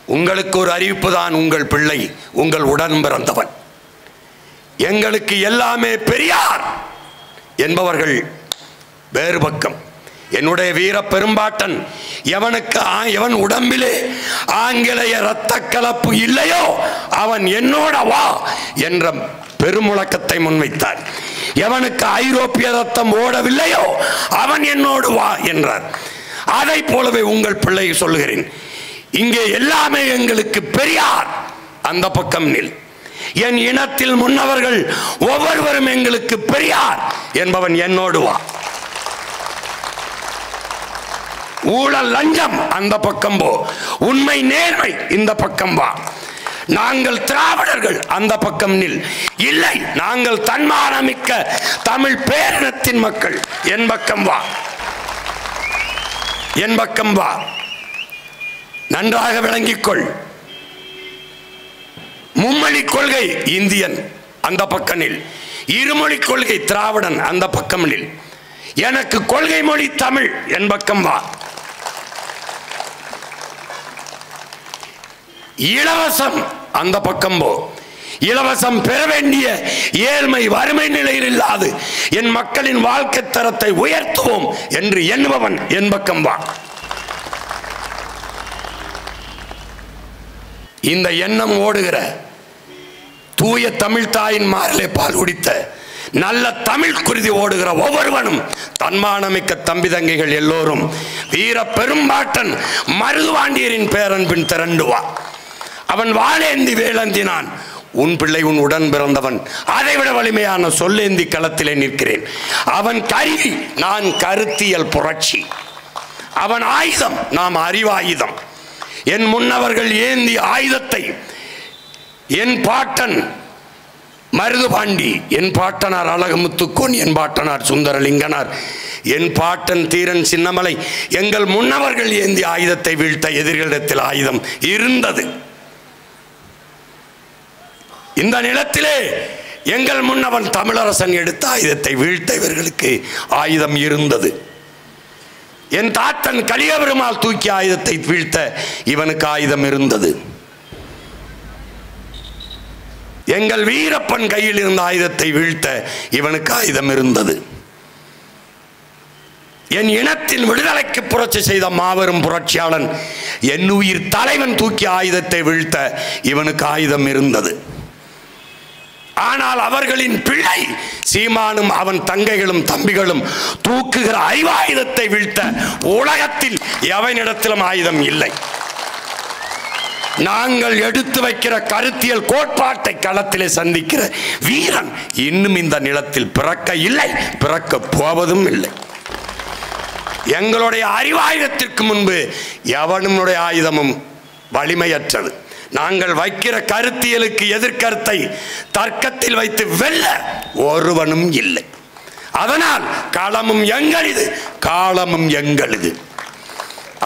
உங்களுக்கு ஒரு அறிவிப்பு தான். உங்கள் பிள்ளை, உங்கள் உடன் பிறந்தவன். எங்களுக்கு எல்லாமே பெரியார் என்பவர்கள் வேறு பக்கம். என்னுடைய வீர பெரும்பாட்டன் எவனுக்கு எவன் உடம்பிலே ஆங்கிலேய இரத்த கலப்பு இல்லையோ அவன் என்னோட வா என்ற பெருமுழக்கத்தை முன்வைத்தார். எவனுக்கு ஐரோப்பிய ரத்தம் ஓடவில்லையோ அவன் என்னோடு வா என்றார். அதை போலவே உங்கள் பிள்ளை சொல்லுகிறேன், இங்கே எல்லாமே எங்களுக்கு பெரியார். அந்த பக்கம் நில். என் இனத்தில் முன்னவர்கள் ஒவ்வொருவரும் எங்களுக்கு பெரியார் என்பவன் என்னோடு வா. ஊழல் லஞ்சம் அந்த பக்கம் போ, உண்மை நேர்மை இந்த பக்கம் வா. நாங்கள் திராவிடர்கள் அந்த பக்கம் நில். இல்லை, நாங்கள் தன்மானமிக்க தமிழ் பேரினத்தின் மக்கள் என் பக்கம் வா, என் பக்கம் வா. நன்றாக விளங்கிக்கொள். மும்மொழி கொள்கை இந்தியன் அந்த பக்கனில், இருமொழி கொள்கை திராவிடன் அந்த பக்கமில், எனக்கு கொள்கை மொழி தமிழ் என் பக்கம் வா. இலவசம் அந்த பக்கம் போ. இலவசம் பெற வேண்டிய ஏழ்மை வறுமை நிலையில் இல்லாது என் மக்களின் வாழ்க்கை தரத்தை உயர்த்துவோம் என்று எண்ணுபவன் என் பக்கம் வா. இந்த எண்ணம் ஓடுகிற தூய தமிழ் தாயின் மாரிலே பால் குடித்த நல்ல தமிழ் குருதி ஓடுகிற ஒவ்வொருவனும் தன்மானமிக்க தம்பி தங்கைகள் எல்லோரும் வீர பெரும்பாட்டன் மருதுபாண்டியரின் பேரன்பின் திரண்டுவா. அவன் வாழேந்தி வேளந்தினான். உன் பிள்ளை உன் உடன் பிறந்தவன். அதைவிட வலிமையான சொல்லேந்தி களத்திலே நிற்கிறேன். அவன் கருவி, நான் கருத்தியல் புரட்சி. அவன் ஆயுதம், நாம் அறிவாயுதம். என் முன்னவர்கள் ஏந்தி ஆயுதத்தை என் பாட்டன் மருதுபாண்டி, என் பாட்டனார் அழகுமுத்துக்கோன், என் பாட்டனார் சுந்தரலிங்கனார், என் பாட்டன் தீரன் சின்னமலை, எங்கள் முன்னவர்கள் ஏந்தி ஆயுதத்தை வீழ்த்த எதிர்களிடத்தில் ஆயுதம் இருந்தது. இந்த நிலத்திலே எங்கள் முன்னவன் தமிழரசன் எடுத்த ஆயுதத்தை வீழ்த்த இவர்களுக்கு ஆயுதம் இருந்தது. என் தாத்தன் கலியபெருமாள் தூக்கிய ஆயுதத்தை வீழ்த்த இவனுக்கு ஆயுதம் இருந்தது. எங்கள் வீரப்பன் கையில் இருந்த ஆயுதத்தை வீழ்த்த இவனுக்கு ஆயுதம் இருந்தது. என் இனத்தின் விடுதலைக்கு புரட்சி செய்த மாபெரும் புரட்சியாளன் என் உயிர் தலைவன் தூக்கிய ஆயுதத்தை வீழ்த்த இவனுக்கு ஆயுதம் இருந்தது. ஆனால் அவர்களின் பிள்ளை சீமானும் அவன் தங்கைகளும் தம்பிகளும் தூக்குகிற ஐவாயுதத்தை வீழ்த்த உலகத்தில் எவனிடத்திலும் ஆயுதம் இல்லை. நாங்கள் எடுத்து வைக்கிற கருத்தியல் கோட்பாட்டை களத்திலே சந்திக்கிற வீரன் இன்னும் இந்த நிலத்தில் பிறக்க இல்லை, பிறக்க போவதும் இல்லை. எங்களுடைய அறிவாயுதத்திற்கு முன்பு எவனுடைய ஆயுதமும் வலிமையற்றது. நாங்கள் வைக்கிற கருத்தியலுக்கு எதிர்கருத்தை தர்க்கத்தில் வைத்து வெல்ல ஒருவனும் இல்லை. அதனால் களமும் எங்களிது, காலமும் எங்களிது.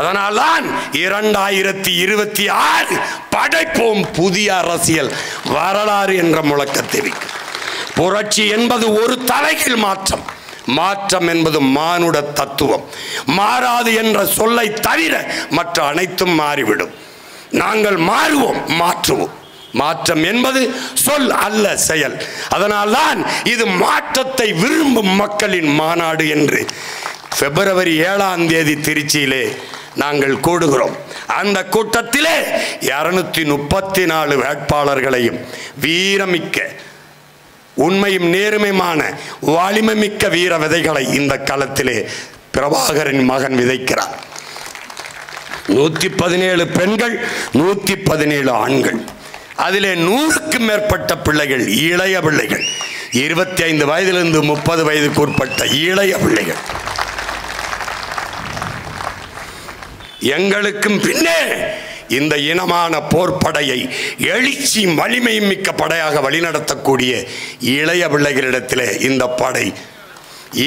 அதனால்தான் 2026 படைப்போம் புதிய அரசியல் வரலாறு என்ற முழக்கத்தை வைக்கும். புரட்சி என்பது ஒரு தலைகீழ் மாற்றம். மாற்றம் என்பது மானுட தத்துவம். மாறாது என்ற சொல்லை தவிர மற்ற அனைத்தும் மாறிவிடும். நாங்கள் மாறுவோம், மாற்றுவோம். மாற்றம் என்பது சொல் அல்ல, செயல். அதனால்தான் இது மாற்றத்தை விரும்பும் மக்களின் மாநாடு என்று பிப்ரவரி 7ஆம் தேதி திருச்சியிலே நாங்கள் கூடுகிறோம். அந்த கூட்டத்திலே 234 வேட்பாளர்களையும் வீரமிக்க உண்மையும் நேர்மையான வலிமை மிக்க வீர விதைகளை இந்த களத்திலே பிரபாகரன் மகன் விதைக்கிறார். 117 பெண்கள், 117 ஆண்கள். அதிலே 100க்கும் மேற்பட்ட பிள்ளைகள், இளைய பிள்ளைகள், 25 வயதிலிருந்து 30 வயதுக்கு உட்பட்ட இளைய பிள்ளைகள். எங்களுக்கும் பின்னே இந்த இனமான போர்ப்படையை எழுச்சி வலிமை மிக்க படையாக வழிநடத்தக்கூடிய இளைய பிள்ளைகளிடத்திலே இந்த படை,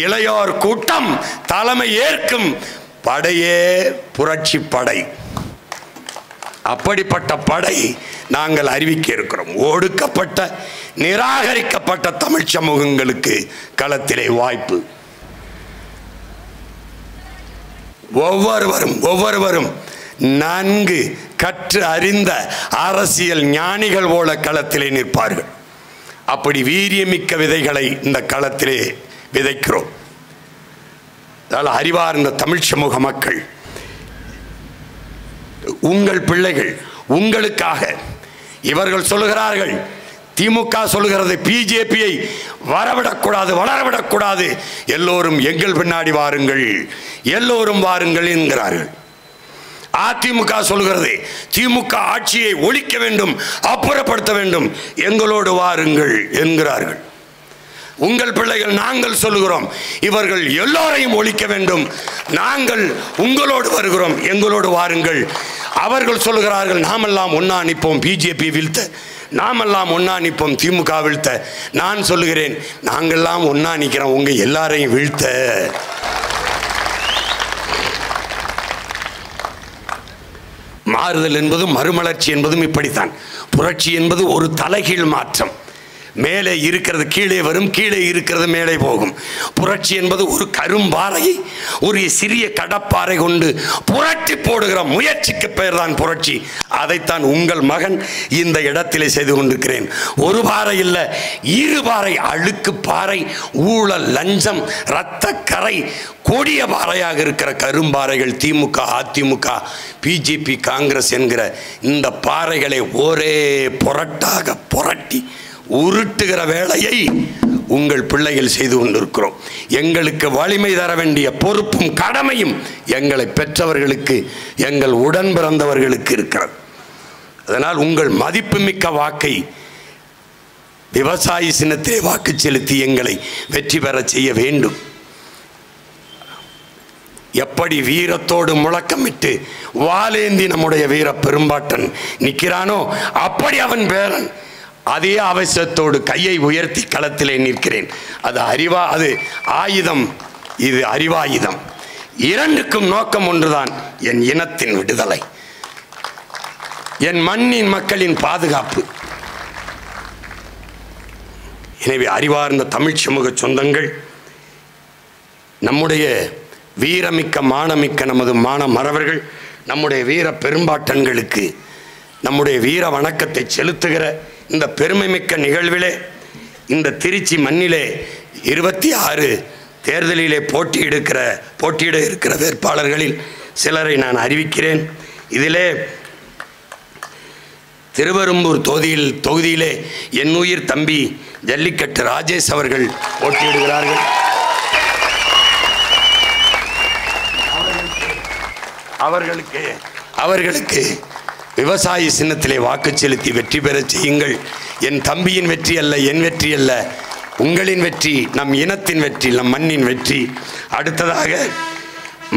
இளையோர் கூட்டம் தலைமை ஏற்கும் படையே புரட்சி படை. அப்படிப்பட்ட படை நாங்கள் அறிவிக்க இருக்கிறோம். ஒடுக்கப்பட்ட நிராகரிக்கப்பட்ட தமிழ் சமூகங்களுக்கு களத்திலே வாய்ப்பு. ஒவ்வொருவரும் நன்கு கற்று அறிந்த அரசியல் ஞானிகள் போல களத்திலே நிற்பார்கள். அப்படி வீரியமிக்க விதைகளை இந்த களத்திலே விதைக்கிறோம். அறிவார்ந்த தமிழ் சமூக மக்கள், உங்கள் பிள்ளைகள் உங்களுக்காக இவர்கள் சொல்லுகிறார்கள். திமுக சொல்லுகிறது பிஜேபியை வரவிடக்கூடாது, வளரவிடக்கூடாது, எல்லோரும் எங்கள் பின்னாடி வாருங்கள், எல்லோரும் வாருங்கள் என்கிறார்கள். அதிமுக சொல்கிறது திமுக ஆட்சியை ஒழிக்க வேண்டும், அப்புறப்படுத்த வேண்டும், எங்களோடு வாருங்கள் என்கிறார்கள். உங்கள் பிள்ளைகள் நாங்கள் சொல்லுகிறோம் இவர்கள் எல்லோரையும் ஒழிக்க வேண்டும், நாங்கள் உங்களோடு வருகிறோம், எங்களோடு வாருங்கள். அவர்கள் சொல்லுகிறார்கள் நாமெல்லாம் ஒன்னா நிற்போம் பிஜேபி வீழ்த்த, நாமெல்லாம் ஒன்னா நிற்போம் திமுக வீழ்த்த. நான் சொல்லுகிறேன் நாங்கள்லாம் ஒன்னா நிற்கிறோம் உங்க எல்லாரையும் வீழ்த்த. மாறுதல் என்பதும் மறுமலர்ச்சி என்பதும் இப்படித்தான். புரட்சி என்பது ஒரு தலைகீழ் மாற்றம். மேலே இருக்கிறது கீழே வரும், கீழே இருக்கிறது மேலே போகும். புரட்சி என்பது ஒரு கரும்பாறையை ஒரு சிறிய கடப்பாறை கொண்டு புரட்டி போடுகிற முயற்சிக்கு பெயர் தான் புரட்சி. அதைத்தான் உங்கள் மகன் இந்த இடத்திலே செய்து கொண்டிருக்கிறேன். ஒரு பாறை இல்லை, 2 பாறை. அழுக்கு பாறை, ஊழல், லஞ்சம், இரத்த கரை, கொடிய பாறையாக இருக்கிற கரும்பாறைகள் திமுக, அதிமுக, பிஜேபி, காங்கிரஸ் என்கிற இந்த பாறைகளை ஒரே புரட்டாக புரட்டி உருட்டுகிற வேலையை உங்கள் பிள்ளைகள் செய்து கொண்டிருக்கிறோம். எங்களுக்கு வலிமை தர வேண்டிய பொறுப்பும் கடமையும் எங்களை பெற்றவர்களுக்கு, எங்கள் உடன் பிறந்தவர்களுக்கு இருக்கிறது. அதனால் உங்கள் மதிப்புமிக்க வாக்கை விவசாயி சின்னத்திலே வாக்கு செலுத்தி எங்களை வெற்றி பெற செய்ய வேண்டும். எப்படி வீரத்தோடு முழக்கமிட்டு வாலேந்தி நம்முடைய வீர பெரும்பாட்டன் நிற்கிறானோ அப்படி அவன் பேரன் அதே அவசியத்தோடு கையை உயர்த்தி களத்திலே நிற்கிறேன். அது அது ஆயுதம், இது அறிவாயுதம். இரண்டுக்கும் நோக்கம் ஒன்றுதான், என் இனத்தின் விடுதலை, என் மண்ணின் மக்களின் பாதுகாப்பு. எனவே அறிவார்ந்த தமிழ் சமூக சொந்தங்கள், நம்முடைய வீரமிக்க மானமிக்க நமது மறவர்கள், நம்முடைய வீர பெரும்பாட்டன்களுக்கு நம்முடைய வீர வணக்கத்தை செலுத்துகிற இந்த பெருமைமிக்க நிகழ்விலே, இந்த திருச்சி மண்ணிலே 26 தேர்தலிலே போட்டியிட இருக்கிற வேட்பாளர்களில் சிலரை நான் அறிவிக்கிறேன். இதிலே திருவெரும்பூர் தொகுதியிலே என் உயிர் தம்பி ஜல்லிக்கட்டு ராஜேஷ் அவர்கள் போட்டியிடுகிறார்கள். அவர்களுக்கு விவசாய சின்னத்திலே வாக்கு செலுத்தி வெற்றி பெற செய்யுங்கள். என் தம்பியின் வெற்றி அல்ல, என் வெற்றி அல்ல, உங்களின் வெற்றி, நம் இனத்தின் வெற்றி, நம் மண்ணின் வெற்றி. அடுத்ததாக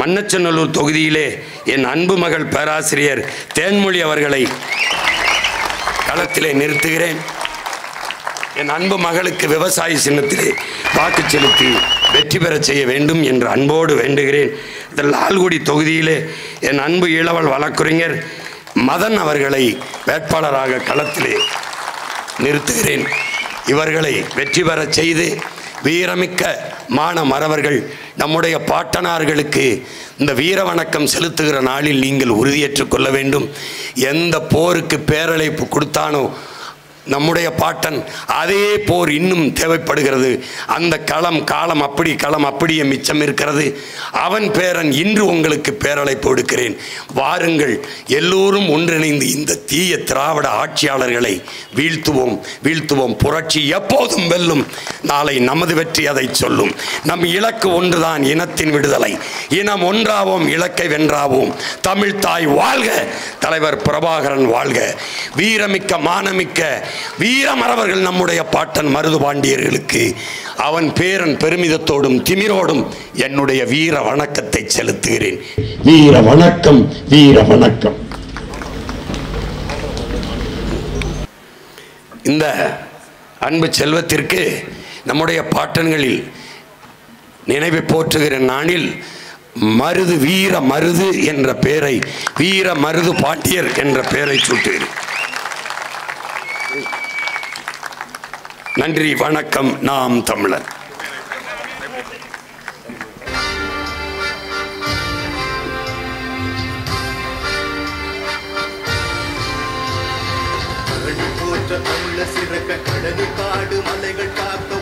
மண்ணச்சநல்லூர் தொகுதியிலே என் அன்பு மகள் பேராசிரியர் தேன்மொழி அவர்களை களத்திலே நிறுத்துகிறேன். என் அன்பு மகளுக்கு விவசாய சின்னத்திலே வாக்கு செலுத்தி வெற்றி பெற செய்ய வேண்டும் என்று அன்போடு வேண்டுகிறேன். இதில் லால்குடி தொகுதியிலே என் அன்பு இளவல் வழக்குரைஞர் மதன் அவர்களை வேட்பாளராக களத்திலே நிறுத்துகிறேன். இவர்களை வெற்றி பெற செய்து வீரமிக்க மறவர்கள், நம்முடைய பாட்டனார்களுக்கு இந்த வீர வணக்கம் செலுத்துகிற நாளில் நீங்கள் உறுதியேற்றுக் கொள்ள வேண்டும். எந்த போருக்கு பேரழைப்பு கொடுத்தானோ நம்முடைய பாட்டன், அதே போர் இன்னும் தேவைப்படுகிறது. அந்த களம் அப்படியே மிச்சம் இருக்கிறது. அவன் பேரன் இன்று உங்களுக்கு பேரழைப்பு கொடுக்கிறேன். வாருங்கள், எல்லோரும் ஒன்றிணைந்து இந்த தீய திராவிட ஆட்சியாளர்களை வீழ்த்துவோம். புரட்சி எப்போதும் வெல்லும். நாளை நமது வெற்றி அதை சொல்லும். நம் இலக்கு ஒன்றுதான், இனத்தின் விடுதலை. இனம் ஒன்றாவோம், இலக்கை வென்றாவோம். தமிழ் தாய் வாழ்க, தலைவர் பிரபாகரன் வாழ்க. வீரமிக்க மானமிக்க வீரமறவர்கள் நம்முடைய பாட்டன் மருது பாண்டியர்களுக்கு அவன் பேரன் பெருமிதத்தோடும் திமிரோடும் என்னுடைய வீர வணக்கத்தை செலுத்துகிறேன். வீர வணக்கம், வீர வணக்கம். இந்த அன்பு செல்வத்திற்கு நம்முடைய பாட்டன்களில் நினைவை போற்றுகிற நாளில் வீர மருது என்ற பெயரை, வீர மருது பாண்டியர் என்ற பெயரை சூட்டுகிறேன். நன்றி, வணக்கம். நாம் தமிழர். சிறக்க கடல் காடு மலைகள் காக்க